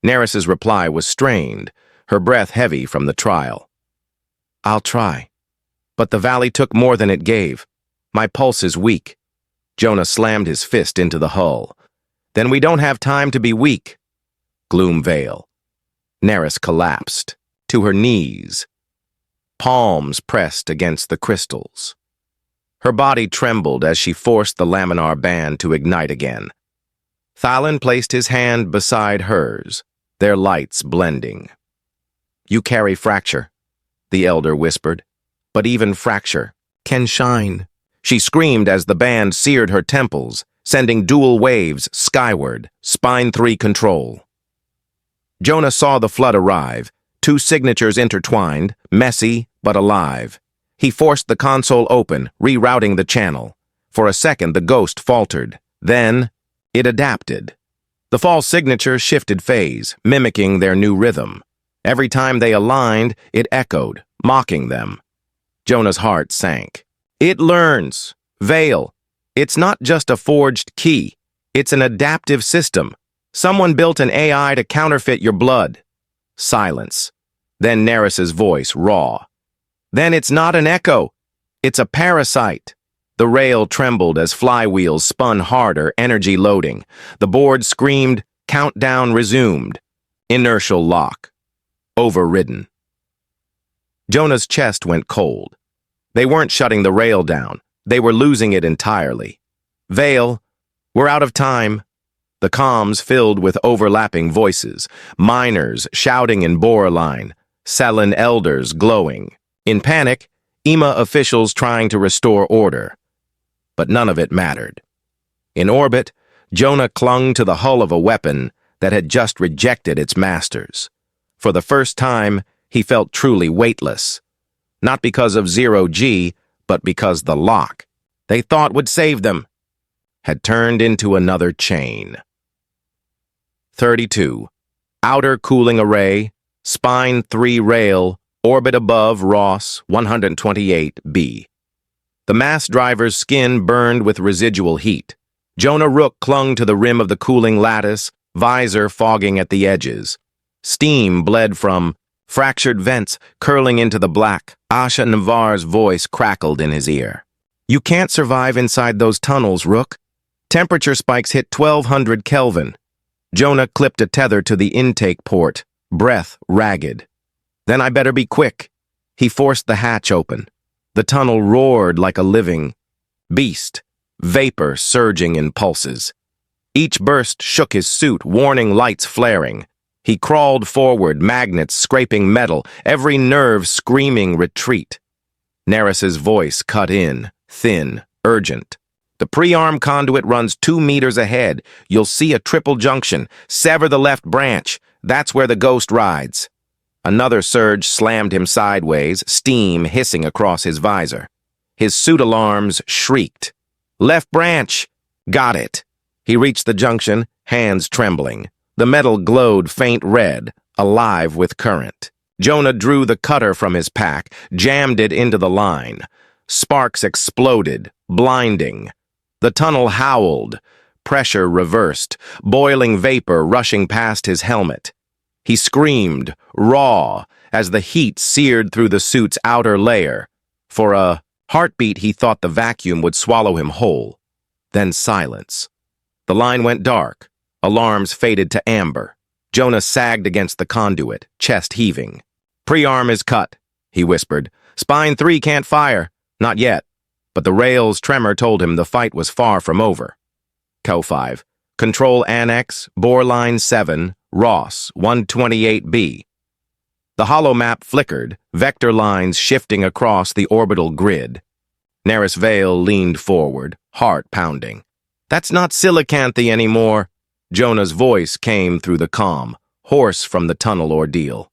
Neris's reply was strained, her breath heavy from the trial. "I'll try. But the valley took more than it gave. My pulse is weak." Jonah slammed his fist into the hull. "Then we don't have time to be weak." Gloom Vale. Neris collapsed, to her knees, palms pressed against the crystals. Her body trembled as she forced the laminar band to ignite again. Thalen placed his hand beside hers, their lights blending. "You carry fracture," the elder whispered. "But even fracture can shine." She screamed as the band seared her temples, sending dual waves skyward, spine 3 control. Jonah saw the flood arrive, two signatures intertwined, messy but alive. He forced the console open, rerouting the channel. For a second, the ghost faltered. Then, it adapted. The false signature shifted phase, mimicking their new rhythm. Every time they aligned, it echoed, mocking them. Jonah's heart sank. "It learns. Vale. It's not just a forged key. It's an adaptive system. Someone built an AI to counterfeit your blood." Silence. Then Neris's voice, raw. "Then it's not an echo. It's a parasite." The rail trembled as flywheels spun harder, energy loading. The board screamed, countdown resumed. Inertial lock. Overridden. Jonah's chest went cold. They weren't shutting the rail down. They were losing it entirely. "Vale, we're out of time." The comms filled with overlapping voices, miners shouting in Boreline, Selen elders glowing. In panic, EMA officials trying to restore order. But none of it mattered. In orbit, Jonah clung to the hull of a weapon that had just rejected its masters. For the first time, he felt truly weightless. Not because of 0G, but because the lock they thought would save them had turned into another chain. 32. Outer cooling array, spine 3 rail, orbit above Ross 128b. The mass driver's skin burned with residual heat. Jonah Rook clung to the rim of the cooling lattice, visor fogging at the edges. Steam bled from fractured vents curling into the black. Asha Navar's voice crackled in his ear. "You can't survive inside those tunnels, Rook. Temperature spikes hit 1200 Kelvin. Jonah clipped a tether to the intake port, breath ragged. "Then I better be quick." He forced the hatch open. The tunnel roared like a living beast, vapor surging in pulses. Each burst shook his suit, warning lights flaring. He crawled forward, magnets scraping metal, every nerve screaming retreat. Neris's voice cut in, thin, urgent. The pre-arm conduit runs 2 meters ahead. You'll see a triple junction. Sever the left branch. That's where the ghost rides. Another surge slammed him sideways, steam hissing across his visor. His suit alarms shrieked. Left branch! Got it. He reached the junction, hands trembling. The metal glowed faint red, alive with current. Jonah drew the cutter from his pack, jammed it into the line. Sparks exploded, blinding. The tunnel howled. Pressure reversed, boiling vapor rushing past his helmet. He screamed, raw, as the heat seared through the suit's outer layer. For a heartbeat, he thought the vacuum would swallow him whole. Then silence. The line went dark. Alarms faded to amber. Jonah sagged against the conduit, chest heaving. Pre-arm is cut, he whispered. Spine 3 can't fire. Not yet. But the rail's tremor told him the fight was far from over. Co 5. Control Annex, Bore Line 7, Ross, 128B. The holomap flickered, vector lines shifting across the orbital grid. Neris Vale leaned forward, heart pounding. That's not silicanthy anymore. Jonah's voice came through the comm, hoarse from the tunnel ordeal.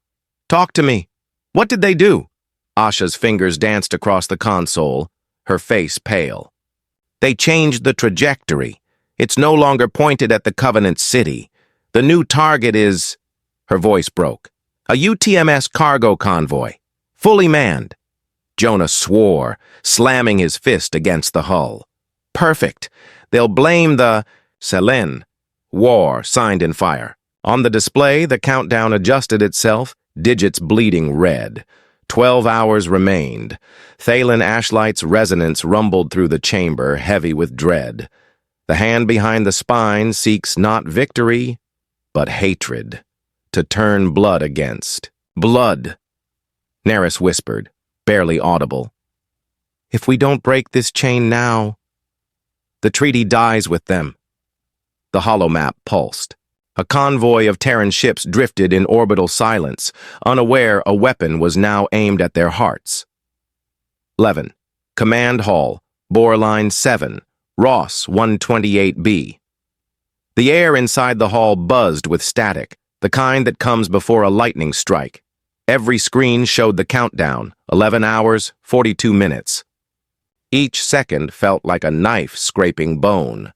Talk to me. What did they do? Asha's fingers danced across the console, her face pale. They changed the trajectory. It's no longer pointed at the Covenant city. The new target is... Her voice broke. A UTMS cargo convoy, fully manned. Jonah swore, slamming his fist against the hull. Perfect. They'll blame the Selen. War signed in fire. On the display, the countdown adjusted itself, digits bleeding red. 12 hours remained. Thalen Ashlight's resonance rumbled through the chamber, heavy with dread. The hand behind the spine seeks not victory, but hatred. To turn blood against. Blood! Neris whispered, barely audible. If we don't break this chain now, the treaty dies with them. The holomap pulsed. A convoy of Terran ships drifted in orbital silence, unaware a weapon was now aimed at their hearts. 11. Command Hall, Bore Line 7, Ross 128B. The air inside the hall buzzed with static, the kind that comes before a lightning strike. Every screen showed the countdown, 11 hours, 42 minutes. Each second felt like a knife scraping bone.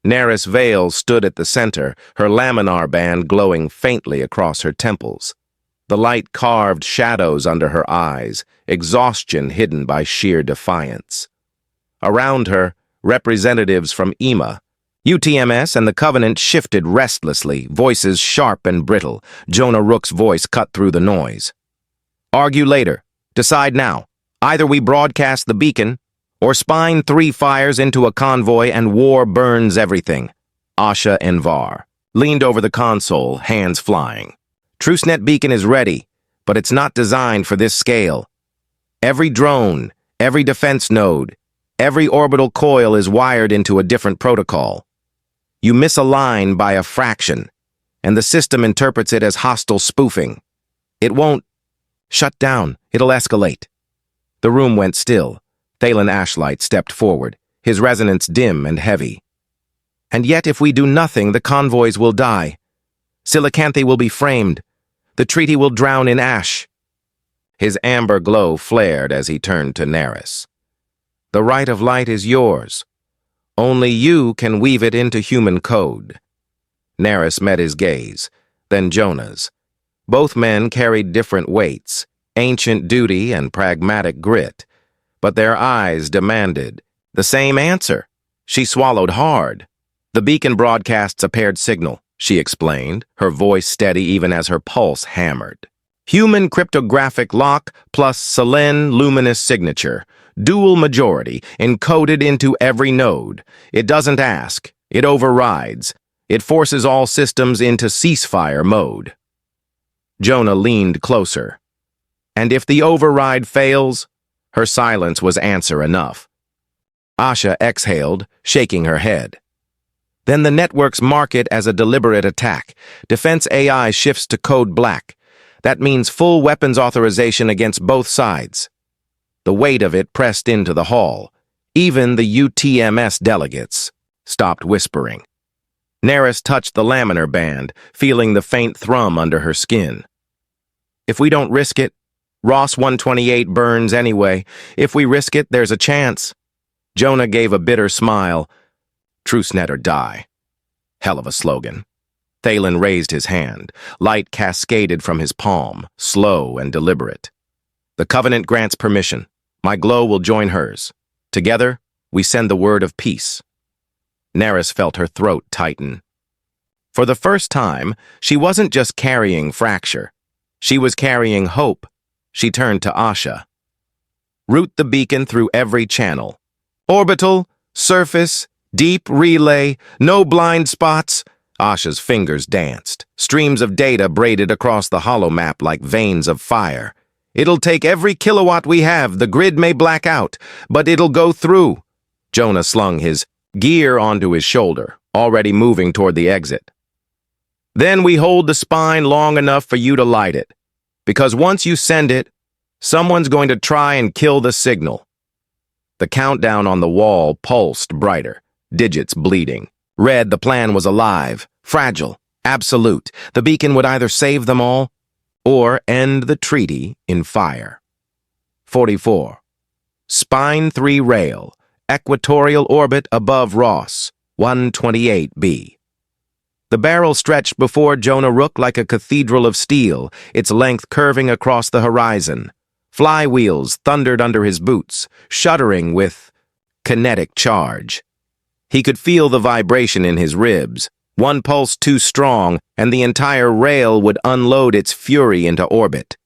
Neris Vale stood at the center, her laminar band glowing faintly across her temples. The light carved shadows under her eyes, exhaustion hidden by sheer defiance. Around her, representatives from EMA, UTMS and the Covenant shifted restlessly, voices sharp and brittle. Jonah Rook's voice cut through the noise. Argue later. Decide now. Either we broadcast the beacon, or Spine 3 fires into a convoy and war burns everything. Asha Envar leaned over the console, hands flying. TruceNet beacon is ready, but it's not designed for this scale. Every drone, every defense node, every orbital coil is wired into a different protocol. You miss a line by a fraction, and the system interprets it as hostile spoofing. It won't shut down. It'll escalate. The room went still. Thalen Ashlight stepped forward, his resonance dim and heavy. And yet, if we do nothing, the convoys will die. Silicanthe will be framed. The treaty will drown in ash. His amber glow flared as he turned to Neris. The right of light is yours. Only you can weave it into human code. Neris met his gaze, then Jonah's. Both men carried different weights, ancient duty and pragmatic grit. But their eyes demanded the same answer. She swallowed hard. The beacon broadcasts a paired signal, she explained, her voice steady even as her pulse hammered. Human cryptographic lock plus Selen luminous signature. Dual majority, encoded into every node. It doesn't ask. It overrides. It forces all systems into ceasefire mode. Jonah leaned closer. And if the override fails, Her silence was answer enough. Asha exhaled, shaking her head. Then the networks mark it as a deliberate attack. Defense AI shifts to code black. That means full weapons authorization against both sides. The weight of it pressed into the hall. Even the UTMS delegates stopped whispering. Neris touched the laminar band, feeling the faint thrum under her skin. If we don't risk it, Ross 128 burns anyway. If we risk it, there's a chance. Jonah gave a bitter smile. Truce net or die. Hell of a slogan. Thalen raised his hand. Light cascaded from his palm, slow and deliberate. The Covenant grants permission. My glow will join hers. Together, we send the word of peace. Neris felt her throat tighten. For the first time, she wasn't just carrying fracture. She was carrying hope. She turned to Asha. Route the beacon through every channel. Orbital, surface, deep relay, no blind spots. Asha's fingers danced. Streams of data braided across the holomap like veins of fire. It'll take every kilowatt we have. The grid may black out, but it'll go through. Jonah slung his gear onto his shoulder, already moving toward the exit. Then we hold the spine long enough for you to light it. Because once you send it, someone's going to try and kill the signal. The countdown on the wall pulsed brighter, digits bleeding. Red, the plan was alive, fragile, absolute. The beacon would either save them all or end the treaty in fire. 44. Spine 3 rail, equatorial orbit above Ross, 128b. The barrel stretched before Jonah Rook like a cathedral of steel, its length curving across the horizon. Flywheels thundered under his boots, shuddering with kinetic charge. He could feel the vibration in his ribs. One pulse too strong, and the entire rail would unload its fury into orbit.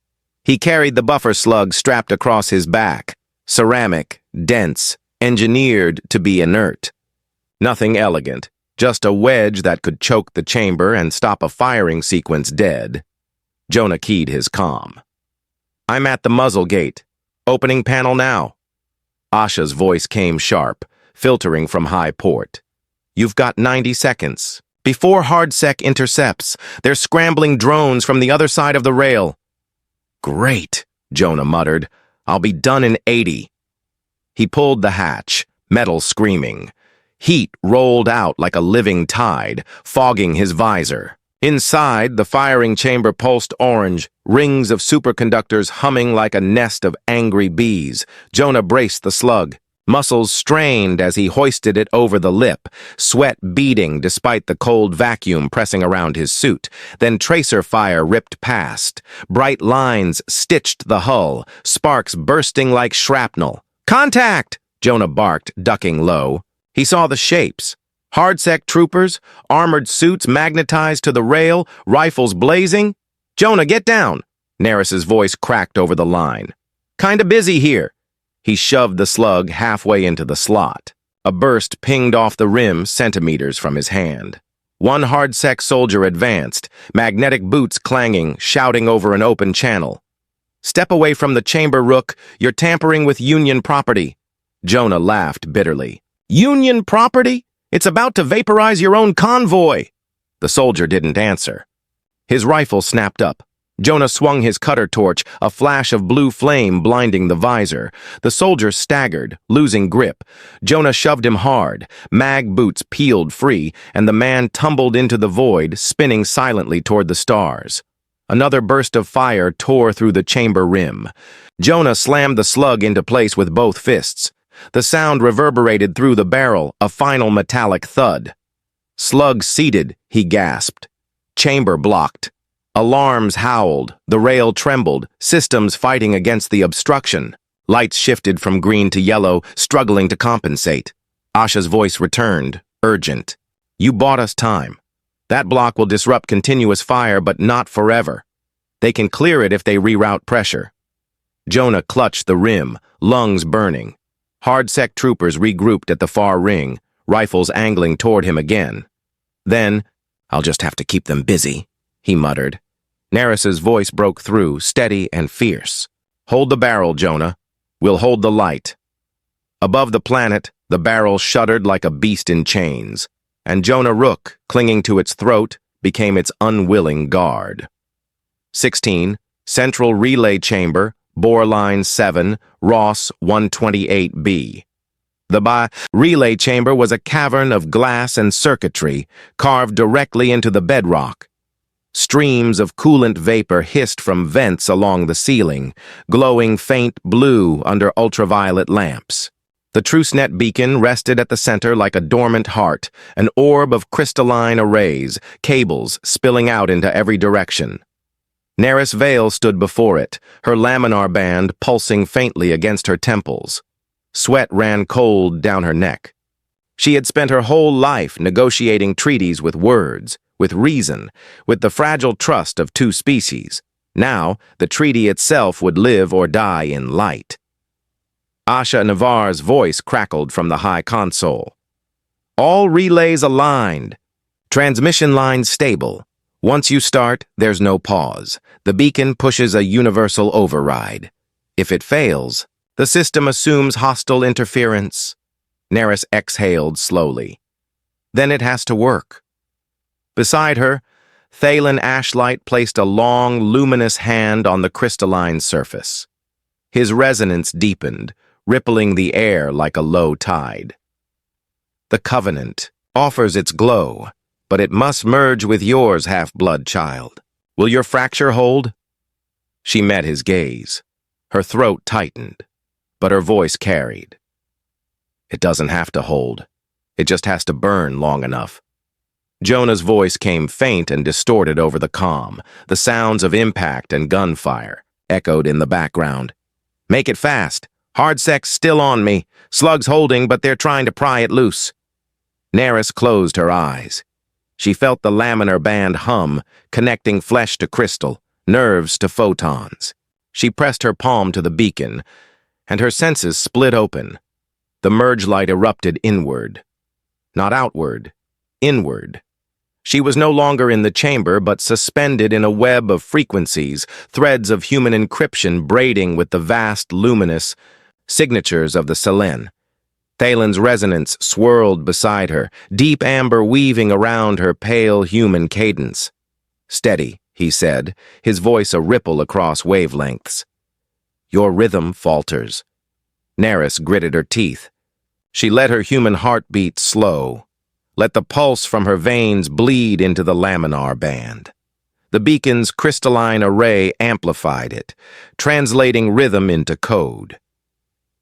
He carried the buffer slug strapped across his back, ceramic, dense, engineered to be inert. Nothing elegant, just a wedge that could choke the chamber and stop a firing sequence dead. Jonah keyed his comm. I'm at the muzzle gate. Opening panel now. Asha's voice came sharp, filtering from high port. You've got 90 seconds. Before HardSec intercepts, they're scrambling drones from the other side of the rail. Great, Jonah muttered. I'll be done in 80. He pulled the hatch, metal screaming. Heat rolled out like a living tide, fogging his visor. Inside, the firing chamber pulsed orange, rings of superconductors humming like a nest of angry bees. Jonah braced the slug. Muscles strained as he hoisted it over the lip, sweat beading despite the cold vacuum pressing around his suit. Then tracer fire ripped past. Bright lines stitched the hull, sparks bursting like shrapnel. Contact! Jonah barked, ducking low. He saw the shapes. HardSec troopers, armored suits magnetized to the rail, rifles blazing. Jonah, get down! Neris's voice cracked over the line. Kinda busy here. He shoved the slug halfway into the slot. A burst pinged off the rim centimeters from his hand. One HardSec soldier advanced, magnetic boots clanging, shouting over an open channel. Step away from the chamber, Rook. You're tampering with Union property. Jonah laughed bitterly. Union property? It's about to vaporize your own convoy. The soldier didn't answer. His rifle snapped up. Jonah swung his cutter torch, a flash of blue flame blinding the visor. The soldier staggered, losing grip. Jonah shoved him hard. Mag boots peeled free, and the man tumbled into the void, spinning silently toward the stars. Another burst of fire tore through the chamber rim. Jonah slammed the slug into place with both fists. The sound reverberated through the barrel, a final metallic thud. Slug seated, he gasped. Chamber blocked. Alarms howled, the rail trembled, systems fighting against the obstruction. Lights shifted from green to yellow, struggling to compensate. Asha's voice returned, urgent. You bought us time. That block will disrupt continuous fire, but not forever. They can clear it if they reroute pressure. Jonah clutched the rim, lungs burning. HardSec troopers regrouped at the far ring, rifles angling toward him again. Then, I'll just have to keep them busy, he muttered. Neris's voice broke through, steady and fierce. Hold the barrel, Jonah. We'll hold the light. Above the planet, the barrel shuddered like a beast in chains, and Jonah Rook, clinging to its throat, became its unwilling guard. 16. Central Relay Chamber, Bore Line 7, Ross 128B. The relay chamber was a cavern of glass and circuitry carved directly into the bedrock. Streams of coolant vapor hissed from vents along the ceiling, glowing faint blue under ultraviolet lamps. The TruceNet beacon rested at the center like a dormant heart, an orb of crystalline arrays, cables spilling out into every direction. Neris Vale stood before it, her laminar band pulsing faintly against her temples. Sweat ran cold down her neck. She had spent her whole life negotiating treaties with words, with reason, with the fragile trust of two species. Now, the treaty itself would live or die in light. Asha Navar's voice crackled from the high console. All relays aligned. Transmission lines stable. Once you start, there's no pause. The beacon pushes a universal override. If it fails, the system assumes hostile interference. Neris exhaled slowly. Then it has to work. Beside her, Thalen Ashlight placed a long, luminous hand on the crystalline surface. His resonance deepened, rippling the air like a low tide. The Covenant offers its glow, but it must merge with yours, half-blood child. Will your fracture hold? She met his gaze. Her throat tightened, but her voice carried. It doesn't have to hold. It just has to burn long enough. Jonah's voice came faint and distorted over the comm. The sounds of impact and gunfire echoed in the background. Make it fast. Hardsec's still on me. Slug's holding, but they're trying to pry it loose. Neris closed her eyes. She felt the laminar band hum, connecting flesh to crystal, nerves to photons. She pressed her palm to the beacon, and her senses split open. The merge light erupted inward. Not outward, inward. She was no longer in the chamber, but suspended in a web of frequencies, threads of human encryption braiding with the vast, luminous signatures of the Selen. Thalen's resonance swirled beside her, deep amber weaving around her pale human cadence. Steady, he said, his voice a ripple across wavelengths. Your rhythm falters. Neris gritted her teeth. She let her human heartbeat slow. Let the pulse from her veins bleed into the laminar band. The beacon's crystalline array amplified it, translating rhythm into code.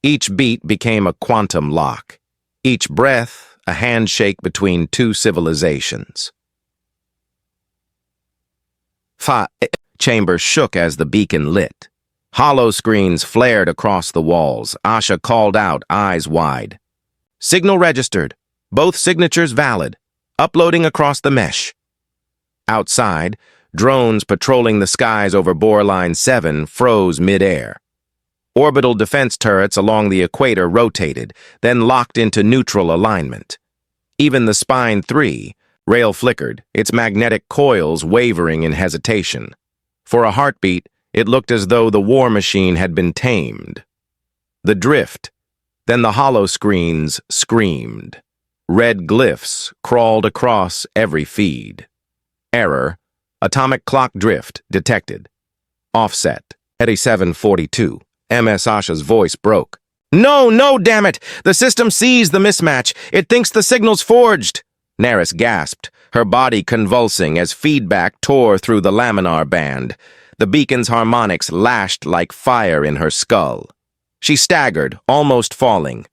Each beat became a quantum lock. Each breath, a handshake between two civilizations. Chamber shook as the beacon lit. Hollow screens flared across the walls. Asha called out, eyes wide. Signal registered. Both signatures valid. Uploading across the mesh. Outside, drones patrolling the skies over Bore Line 7 froze mid-air. Orbital defense turrets along the equator rotated, then locked into neutral alignment. Even the Spine 3 rail flickered, its magnetic coils wavering in hesitation. For a heartbeat, it looked as though the war machine had been tamed. The drift, then the hollow screens screamed. Red glyphs crawled across every feed. Error, atomic clock drift detected. Offset, 8742. MS Asha's voice broke. No, damn it! The system sees the mismatch. It thinks the signal's forged. Neris gasped, her body convulsing as feedback tore through the laminar band. The beacon's harmonics lashed like fire in her skull. She staggered, almost falling.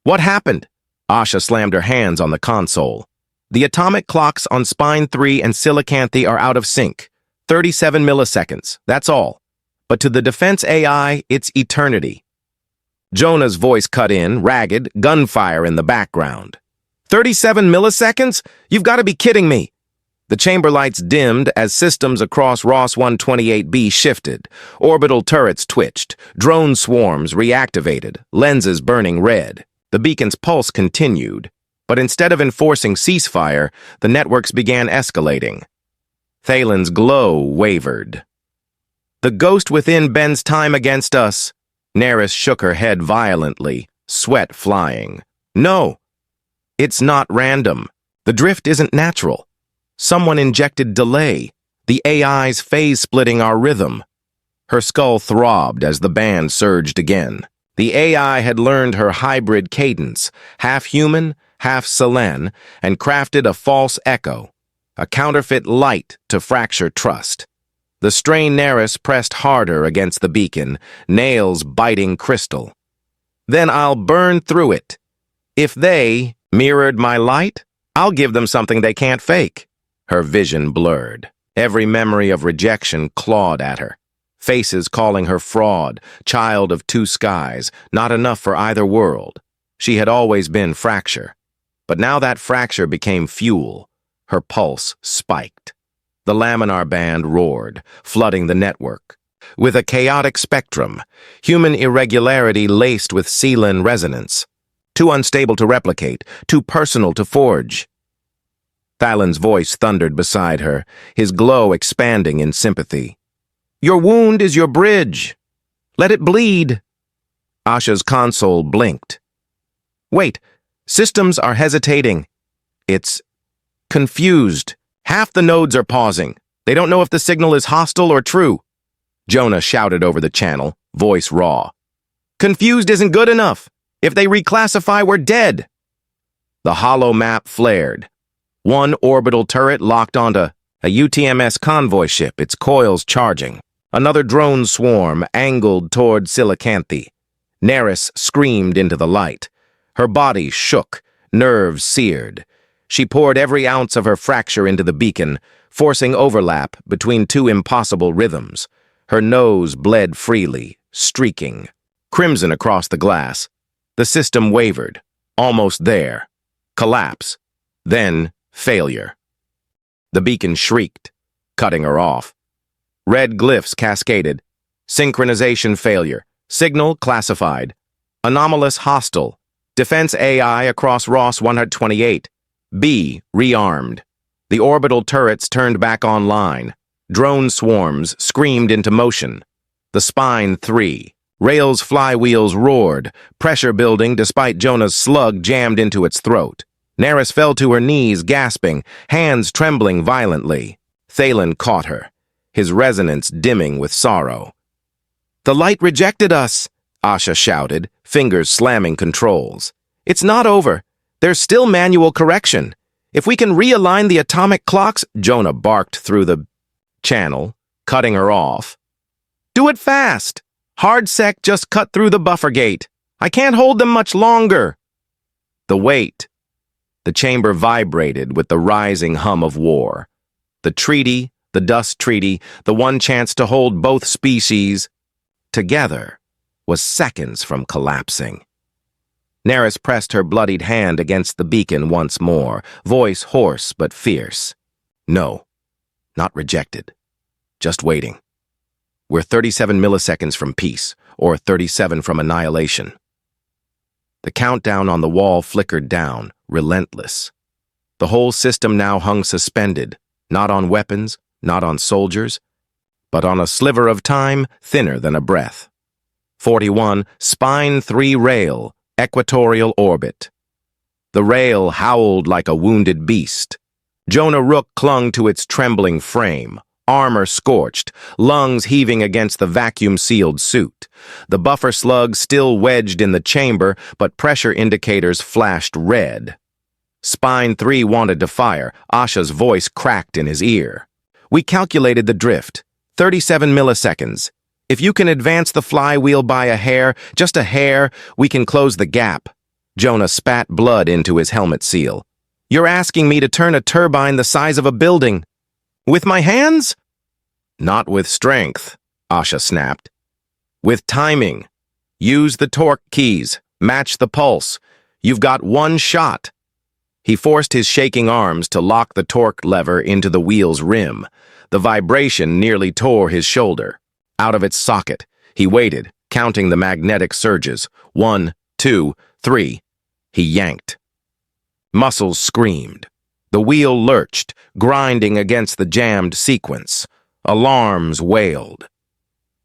What happened? Asha slammed her hands on the console. The atomic clocks on Spine 3 and Silicanthe are out of sync. 37 milliseconds, that's all. But to the defense AI, it's eternity. Jonah's voice cut in, ragged, gunfire in the background. 37 milliseconds? You've got to be kidding me. The chamber lights dimmed as systems across Ross 128B shifted. Orbital turrets twitched. Drone swarms reactivated, lenses burning red. The beacon's pulse continued, but instead of enforcing ceasefire, the networks began escalating. Thalen's glow wavered. The ghost within bends time against us, Neris shook her head violently, sweat flying. No, it's not random. The drift isn't natural. Someone injected delay. The AI's phase-splitting our rhythm. Her skull throbbed as the band surged again. The AI had learned her hybrid cadence, half human, half Selen, and crafted a false echo, a counterfeit light to fracture trust. The strained Neris pressed harder against the beacon, nails biting crystal. Then I'll burn through it. If they mirrored my light, I'll give them something they can't fake. Her vision blurred. Every memory of rejection clawed at her. Faces calling her fraud, child of two skies, not enough for either world. She had always been fracture. But now that fracture became fuel. Her pulse spiked. The laminar band roared, flooding the network. With a chaotic spectrum, human irregularity laced with Selen resonance. Too unstable to replicate, too personal to forge. Thalen's voice thundered beside her, his glow expanding in sympathy. Your wound is your bridge. Let it bleed. Asha's console blinked. Wait, systems are hesitating. It's confused. Half the nodes are pausing. They don't know if the signal is hostile or true. Jonah shouted over the channel, voice raw. Confused isn't good enough. If they reclassify, we're dead. The hollow map flared. One orbital turret locked onto a UTMS convoy ship, its coils charging. Another drone swarm angled toward Silicanthe. Neris screamed into the light. Her body shook, nerves seared. She poured every ounce of her fracture into the beacon, forcing overlap between two impossible rhythms. Her nose bled freely, streaking. Crimson across the glass. The system wavered. Almost there. Collapse. Then failure. The beacon shrieked, cutting her off. Red glyphs cascaded. Synchronization failure. Signal classified. Anomalous hostile. Defense AI across Ross 128. B rearmed. The orbital turrets turned back online. Drone swarms screamed into motion. The spine 3. Rail's flywheels roared, pressure building despite Jonah's slug jammed into its throat. Neris fell to her knees, gasping, hands trembling violently. Selen caught her, his resonance dimming with sorrow. The light rejected us, Asha shouted, fingers slamming controls. It's not over. There's still manual correction. If we can realign the atomic clocks, Jonah barked through the channel, cutting her off. Do it fast. Hardsec just cut through the buffer gate. I can't hold them much longer. The weight. The chamber vibrated with the rising hum of war. The treaty, the dust treaty, the one chance to hold both species together, was seconds from collapsing. Neris pressed her bloodied hand against the beacon once more, voice hoarse but fierce. No, not rejected. Just waiting. We're 37 milliseconds from peace, or 37 from annihilation. The countdown on the wall flickered down, relentless. The whole system now hung suspended, not on weapons, not on soldiers, but on a sliver of time thinner than a breath. 41, spine 3 rail, equatorial orbit. The rail howled like a wounded beast. Jonah Rook clung to its trembling frame, armor scorched, lungs heaving against the vacuum-sealed suit. The buffer slug still wedged in the chamber, but pressure indicators flashed red. Spine 3 wanted to fire. Asha's voice cracked in his ear. We calculated the drift. 37 milliseconds. If you can advance the flywheel by a hair, just a hair, we can close the gap. Jonah spat blood into his helmet seal. You're asking me to turn a turbine the size of a building. With my hands? Not with strength, Asha snapped. With timing. Use the torque keys. Match the pulse. You've got one shot. He forced his shaking arms to lock the torque lever into the wheel's rim. The vibration nearly tore his shoulder. Out of its socket, he waited, counting the magnetic surges. 1, 2, 3. He yanked. Muscles screamed. The wheel lurched, grinding against the jammed sequence. Alarms wailed.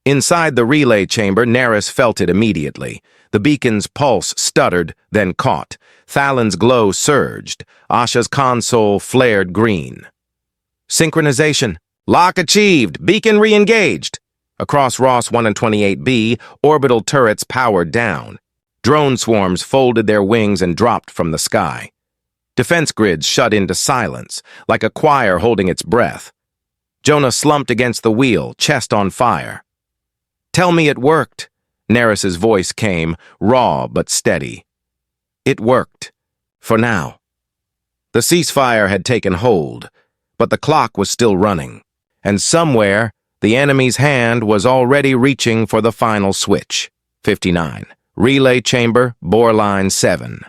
Inside the relay chamber, Neris felt it immediately. The beacon's pulse stuttered, then caught. Thalin's glow surged. Asha's console flared green. Synchronization. Lock achieved. Beacon re-engaged. Across Ross 128B, orbital turrets powered down. Drone swarms folded their wings and dropped from the sky. Defense grids shut into silence, like a choir holding its breath. Jonah slumped against the wheel, chest on fire. "Tell me it worked." Neris's voice came, raw but steady. It worked. For now. The ceasefire had taken hold, but the clock was still running, and somewhere, the enemy's hand was already reaching for the final switch. 59. Relay chamber, bore line 7.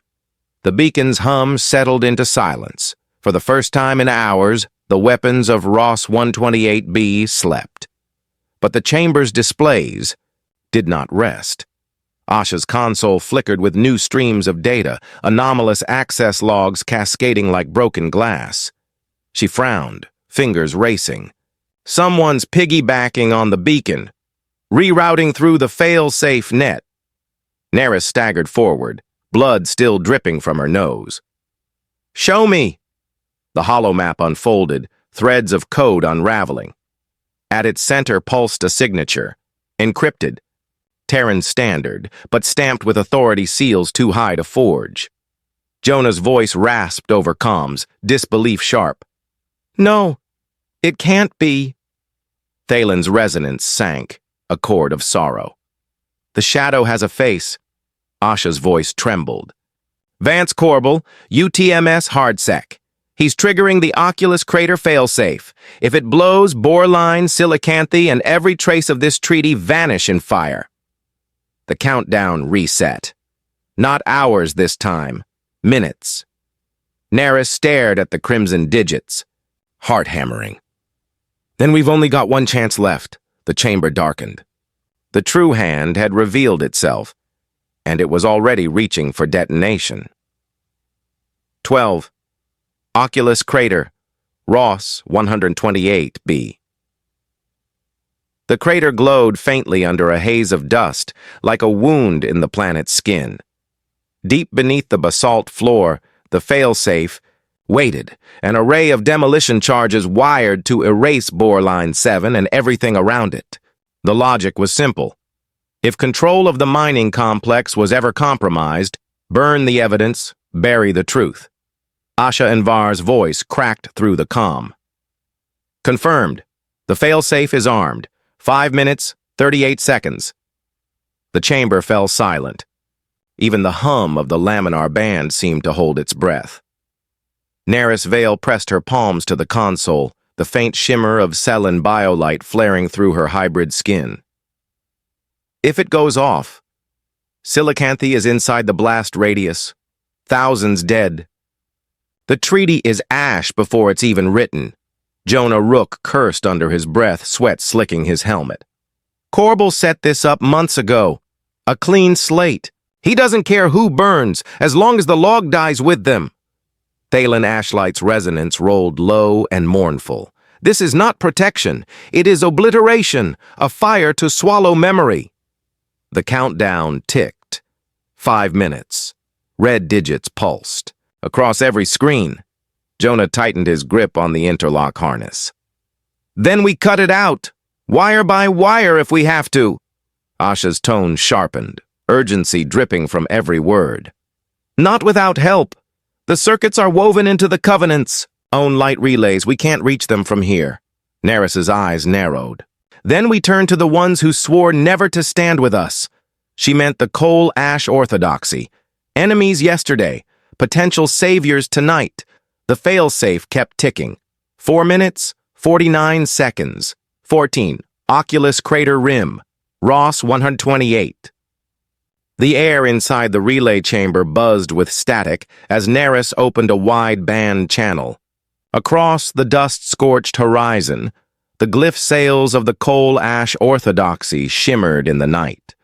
The beacon's hum settled into silence. For the first time in hours, the weapons of Ross 128B slept. But the chamber's displays did not rest. Asha's console flickered with new streams of data, anomalous access logs cascading like broken glass. She frowned, fingers racing. Someone's piggybacking on the beacon, rerouting through the fail-safe net. Neris staggered forward, blood still dripping from her nose. "Show me!" The holomap unfolded, threads of code unraveling. At its center pulsed a signature, encrypted, Terran standard, but stamped with authority seals too high to forge. Jonah's voice rasped over comms, disbelief sharp. "No, it can't be." Thalin's resonance sank, a chord of sorrow. "The shadow has a face." Asha's voice trembled. "Vance Corbel, UTMS Hardsec. He's triggering the Oculus crater failsafe. If it blows, Boreline, Silicanthe, and every trace of this treaty vanish in fire." The countdown reset. Not hours this time, minutes. Neris stared at the crimson digits, heart-hammering. "Then we've only got one chance left." The chamber darkened. The true hand had revealed itself, and it was already reaching for detonation. 12. Oculus Crater, Ross 128B. The crater glowed faintly under a haze of dust, like a wound in the planet's skin. Deep beneath the basalt floor, the failsafe waited, an array of demolition charges wired to erase Boreline 7 and everything around it. The logic was simple. If control of the mining complex was ever compromised, burn the evidence, bury the truth. Asha Envar's voice cracked through the comm. "Confirmed. The failsafe is armed. 5 minutes, 38 seconds. The chamber fell silent. Even the hum of the laminar band seemed to hold its breath. Neris Vale pressed her palms to the console, the faint shimmer of Selen biolight flaring through her hybrid skin. "If it goes off, Silicanthe is inside the blast radius. Thousands dead. The treaty is ash before it's even written." Jonah Rook cursed under his breath, sweat slicking his helmet. "Corbel set this up months ago. A clean slate. He doesn't care who burns, as long as the log dies with them." Thalin Ashlight's resonance rolled low and mournful. "This is not protection. It is obliteration, a fire to swallow memory." The countdown ticked. 5 minutes. Red digits pulsed. Across every screen, Jonah tightened his grip on the interlock harness. "Then we cut it out. Wire by wire if we have to." Asha's tone sharpened, urgency dripping from every word. "Not without help. The circuits are woven into the covenants. Own light relays, we can't reach them from here." Neris's eyes narrowed. "Then we turn to the ones who swore never to stand with us." She meant the coal ash orthodoxy. Enemies yesterday, potential saviors tonight. The failsafe kept ticking. 4 minutes, 49 seconds. 14. Oculus Crater Rim, Ross 128. The air inside the relay chamber buzzed with static as Neris opened a wide band channel. Across the dust-scorched horizon, the glyph sails of the coal ash orthodoxy shimmered in the night.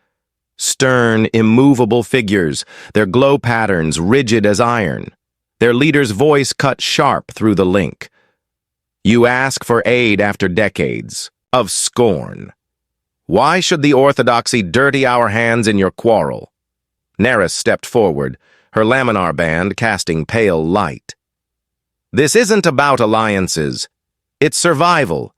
Stern, immovable figures, their glow patterns rigid as iron. Their leader's voice cut sharp through the link. "You ask for aid after decades of scorn. Why should the Orthodoxy dirty our hands in your quarrel? Neris stepped forward, her laminar band casting pale light. This isn't about alliances. It's survival.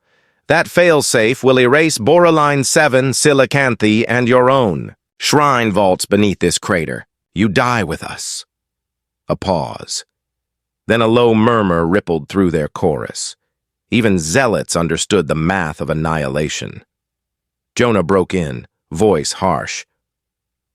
That failsafe will erase Boreline 7, Silicanthe, and your own. Shrine vaults beneath this crater. You die with us. A pause. Then a low murmur rippled through their chorus. Even zealots understood the math of annihilation. Jonah broke in, voice harsh.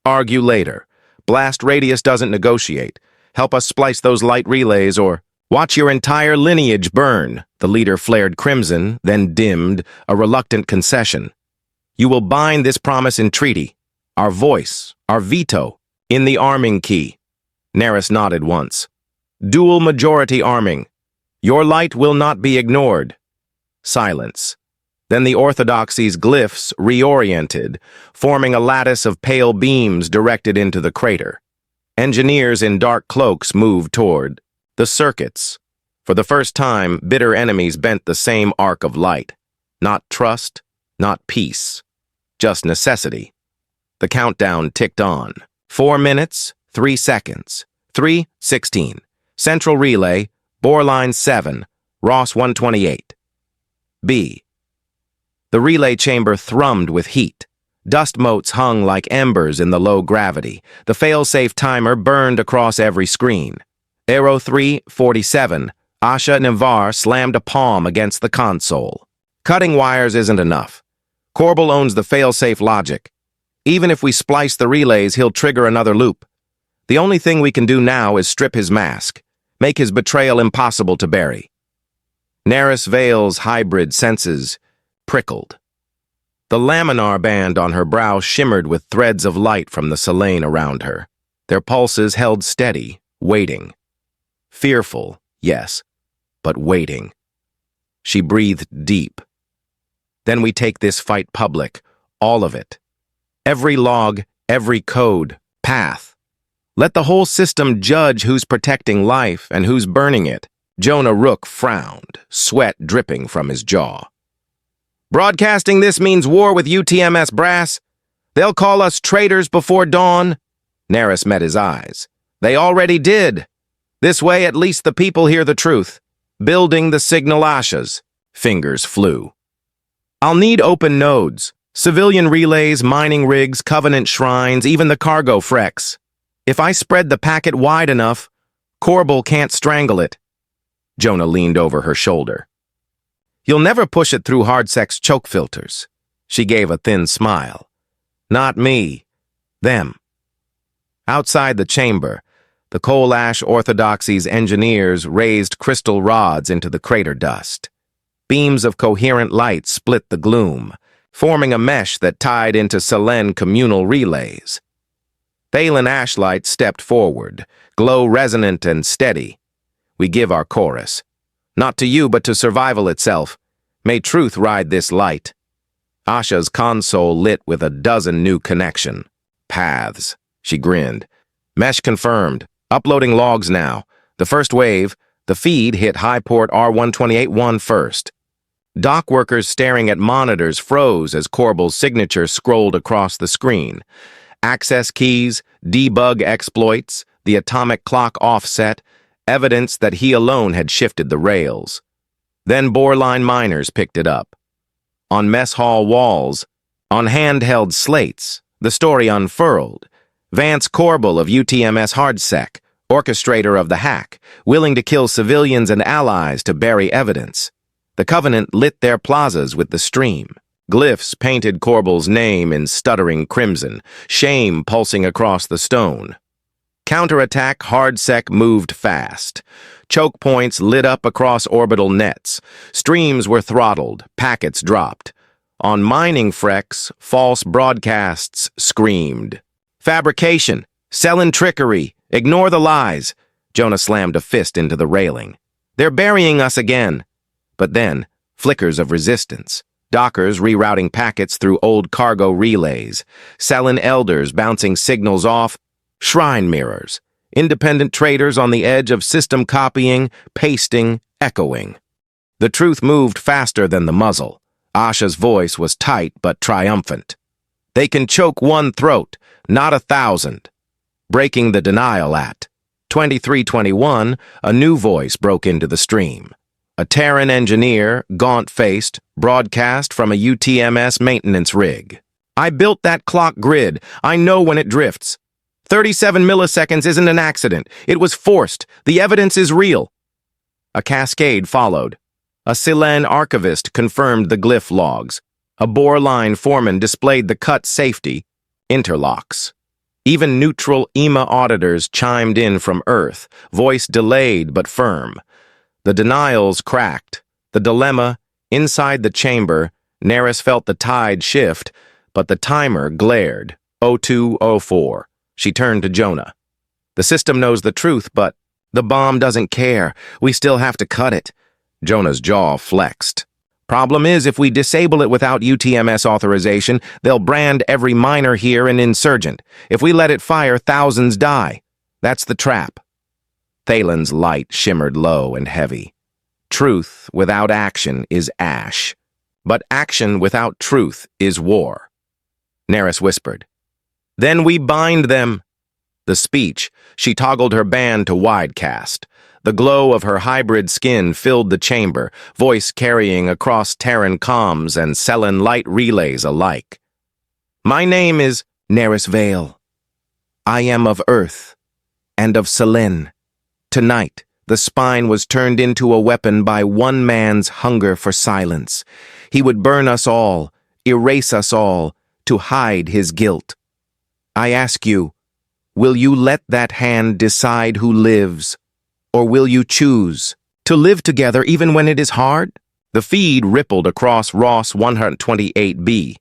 Argue later. Blast radius doesn't negotiate. Help us splice those light relays or watch your entire lineage burn. The leader flared crimson, then dimmed, a reluctant concession. You will bind this promise in treaty. Our voice, our veto, in the arming key. Neris nodded once. Dual majority arming. Your light will not be ignored. Silence. Then the Orthodoxy's glyphs reoriented, forming a lattice of pale beams directed into the crater. Engineers in dark cloaks moved toward the circuits. For the first time, bitter enemies bent the same arc of light. Not trust, not peace. Just necessity. The countdown ticked on. 4 minutes, 3 seconds. 3:16. Central relay, Boreline 7, Ross 128. B. The relay chamber thrummed with heat. Dust motes hung like embers in the low gravity. The fail-safe timer burned across every screen. Aero 3:47. Asha Navar slammed a palm against the console. Cutting wires isn't enough. Corbel owns the fail-safe logic. Even if we splice the relays, he'll trigger another loop. The only thing we can do now is strip his mask, make his betrayal impossible to bury. Neris Vale's hybrid senses prickled. The laminar band on her brow shimmered with threads of light from the Selen around her. Their pulses held steady, waiting. Fearful, yes, but waiting. She breathed deep. Then we take this fight public, all of it. Every log, every code, path. Let the whole system judge who's protecting life and who's burning it. Jonah Rook frowned, sweat dripping from his jaw. Broadcasting this means war with UTMS brass. They'll call us traitors before dawn. Neris met his eyes. They already did. This way, at least the people hear the truth. Building the signal Ashas. Fingers flew. I'll need open nodes. Civilian relays, mining rigs, covenant shrines, even the cargo freks. If I spread the packet wide enough, Corbel can't strangle it. Jonah leaned over her shoulder. You'll never push it through hardsex choke filters. She gave a thin smile. Not me. Them. Outside the chamber, the coal ash orthodoxy's engineers raised crystal rods into the crater dust. Beams of coherent light split the gloom, forming a mesh that tied into Selen communal relays. Thalen Ashlight stepped forward, glow resonant and steady. We give our chorus. Not to you, but to survival itself. May truth ride this light. Asha's console lit with a dozen new connection. Paths. She grinned. Mesh confirmed. Uploading logs now. The first wave, the feed hit Highport R128-1 first. Dock workers staring at monitors froze as Corbel's signature scrolled across the screen. Access keys, debug exploits, the atomic clock offset, evidence that he alone had shifted the rails. Then Boreline miners picked it up. On mess hall walls, on handheld slates, the story unfurled. Vance Corbel of UTMS Hardsec, orchestrator of the hack, willing to kill civilians and allies to bury evidence. The Covenant lit their plazas with the stream. Glyphs painted Corbel's name in stuttering crimson, shame pulsing across the stone. Counterattack Hardsec moved fast. Choke points lit up across orbital nets. Streams were throttled, packets dropped. On mining freks, false broadcasts screamed. Fabrication, Selen trickery, ignore the lies. Jonah slammed a fist into the railing. They're burying us again. But then, flickers of resistance. Dockers rerouting packets through old cargo relays. Selen elders bouncing signals off. Shrine mirrors. Independent traders on the edge of system copying, pasting, echoing. The truth moved faster than the muzzle. Asha's voice was tight but triumphant. They can choke one throat, not 1,000. Breaking the denial at 23:21, a new voice broke into the stream. A Terran engineer, gaunt-faced, broadcast from a UTMS maintenance rig. I built that clock grid. I know when it drifts. 37 milliseconds isn't an accident. It was forced. The evidence is real. A cascade followed. A Selen archivist confirmed the glyph logs. A bore-line foreman displayed the cut safety interlocks. Even neutral EMA auditors chimed in from Earth, voice delayed but firm. The denials cracked. The dilemma, inside the chamber, Neris felt the tide shift, but the timer glared. 02:04. She turned to Jonah. The system knows the truth, but the bomb doesn't care. We still have to cut it. Jonah's jaw flexed. Problem is, if we disable it without UTMS authorization, they'll brand every miner here an insurgent. If we let it fire, thousands die. That's the trap. Thalen's light shimmered low and heavy. Truth without action is ash. But action without truth is war. Neris whispered. Then we bind them. The speech, she toggled her band to widecast. The glow of her hybrid skin filled the chamber, voice carrying across Terran comms and Selen light relays alike. My name is Neris Vale. I am of Earth and of Selen. Tonight, the spine was turned into a weapon by one man's hunger for silence. He would burn us all, erase us all, to hide his guilt. I ask you, will you let that hand decide who lives? Or will you choose to live together even when it is hard? The feed rippled across Ross 128B.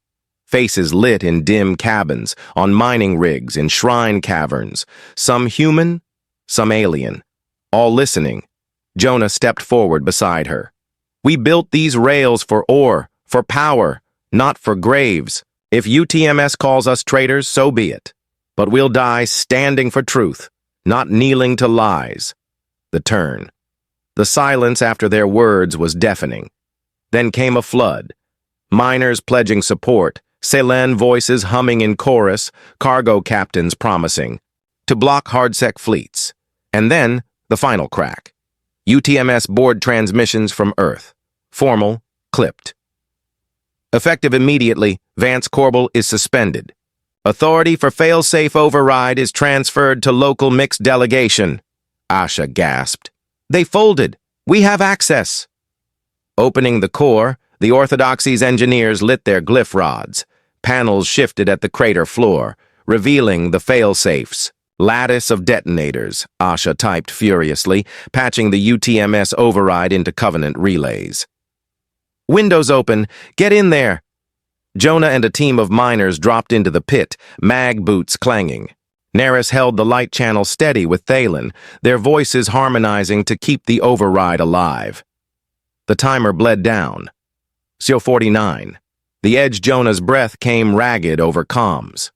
Faces lit in dim cabins, on mining rigs, in shrine caverns. Some human, some alien. All listening. Jonah stepped forward beside her. We built these rails for ore, for power, not for graves. If UTMS calls us traitors, so be it. But we'll die standing for truth, not kneeling to lies. The turn. The silence after their words was deafening. Then came a flood. Miners pledging support, Selen voices humming in chorus, cargo captains promising to block hardsec fleets. And then the final crack. UTMS board transmissions from Earth. Formal, clipped. Effective immediately, Vance Corbel is suspended. Authority for fail-safe override is transferred to local mixed delegation. Asha gasped. They folded. We have access. Opening the core, the Orthodoxy's engineers lit their glyph rods. Panels shifted at the crater floor, revealing the fail-safes. Lattice of detonators, Asha typed furiously, patching the UTMS override into Covenant relays. Windows open. Get in there. Jonah and a team of miners dropped into the pit, mag boots clanging. Neris held the light channel steady with Thalen, their voices harmonizing to keep the override alive. The timer bled down. 49. The edge Jonah's breath came ragged over comms.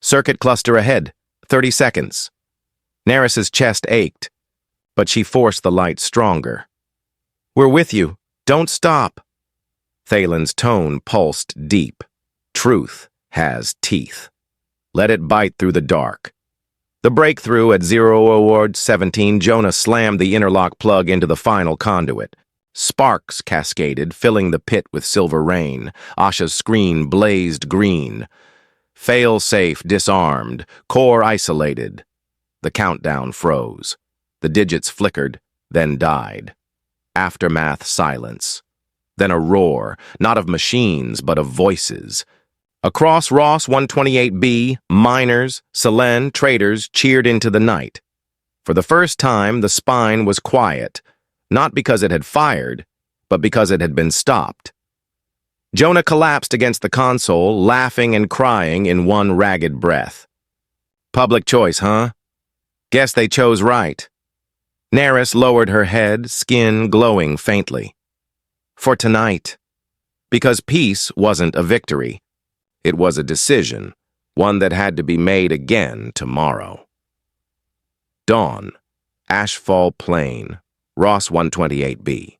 Circuit cluster ahead. 30 seconds. Neris's chest ached, but she forced the light stronger. We're with you. Don't stop. Thalen's tone pulsed deep. Truth has teeth. Let it bite through the dark. The breakthrough at 0:17, Jonah slammed the interlock plug into the final conduit. Sparks cascaded, filling the pit with silver rain. Asha's screen blazed green. Fail-safe disarmed, core isolated. The countdown froze. The digits flickered, then died. Aftermath silence. Then a roar, not of machines, but of voices. Across Ross 128B, miners, Selen, traders cheered into the night. For the first time, the spine was quiet, not because it had fired, but because it had been stopped. Jonah collapsed against the console, laughing and crying in one ragged breath. Public choice, huh? Guess they chose right. Neris lowered her head, skin glowing faintly. For tonight. Because peace wasn't a victory. It was a decision, one that had to be made again tomorrow. Dawn, Ashfall Plain, Ross 128B.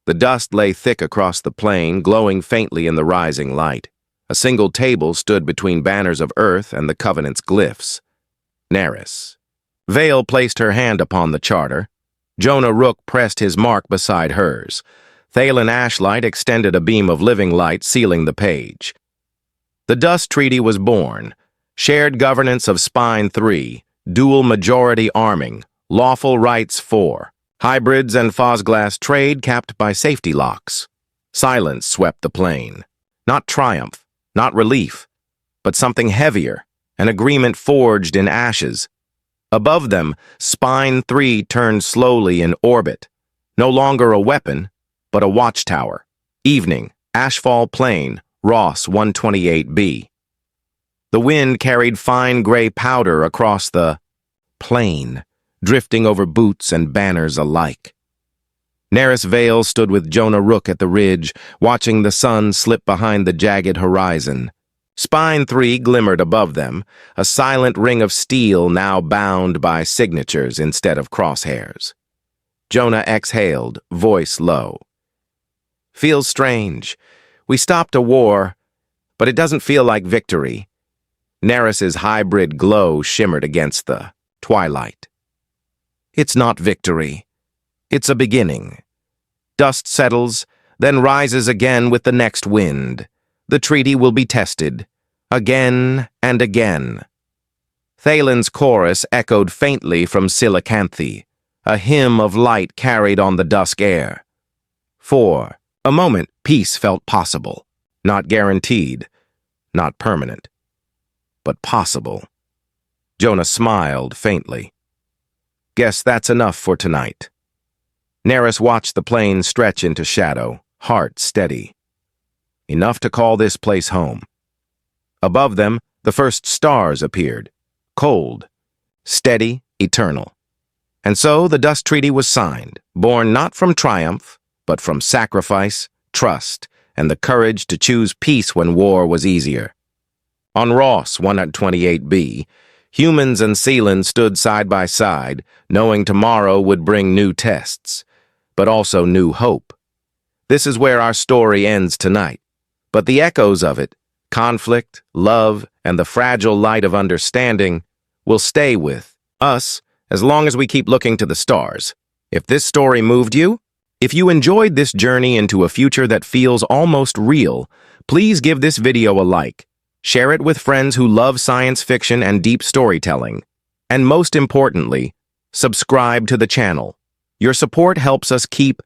The dust lay thick across the plain, glowing faintly in the rising light. A single table stood between banners of Earth and the Covenant's glyphs. Neris Vale placed her hand upon the charter. Jonah Rook pressed his mark beside hers. Thalen Ashlight extended a beam of living light, sealing the page. The Dust Treaty was born. Shared governance of Spine 3, dual majority arming, lawful rights 4, hybrids and Phosglass trade capped by safety locks. Silence swept the plain. Not triumph, not relief, but something heavier, an agreement forged in ashes. Above them, Spine 3 turned slowly in orbit, no longer a weapon, but a watchtower. Evening, Ashfall Plain, Ross 128b. The wind carried fine gray powder across the plain, drifting over boots and banners alike. Neris Vale stood with Jonah Rook at the ridge, watching the sun slip behind the jagged horizon. Spine 3 glimmered above them, a silent ring of steel now bound by signatures instead of crosshairs. Jonah exhaled, voice low. Feels strange. We stopped a war, but it doesn't feel like victory. Neris's hybrid glow shimmered against the twilight. It's not victory. It's a beginning. Dust settles, then rises again with the next wind. The treaty will be tested, again and again. Thalen's chorus echoed faintly from Silicanthe, a hymn of light carried on the dusk air. For a moment, peace felt possible, not guaranteed, not permanent, but possible. Jonah smiled faintly. Guess that's enough for tonight. Neris watched the plain stretch into shadow, heart steady. Enough to call this place home. Above them, the first stars appeared, cold, steady, eternal. And so the Dust Treaty was signed, born not from triumph, but from sacrifice, trust, and the courage to choose peace when war was easier. On Ross 128b, humans and Selen stood side by side, knowing tomorrow would bring new tests, but also new hope. This is where our story ends tonight. But the echoes of it, conflict, love, and the fragile light of understanding, will stay with us as long as we keep looking to the stars. If this story moved you, if you enjoyed this journey into a future that feels almost real, please give this video a like. Share it with friends who love science fiction and deep storytelling. And most importantly, subscribe to the channel. Your support helps us keep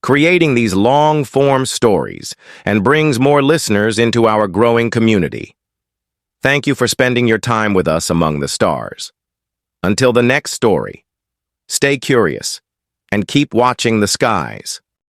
creating these long-form stories and brings more listeners into our growing community. Thank you for spending your time with us among the stars. Until the next story, stay curious and keep watching the skies.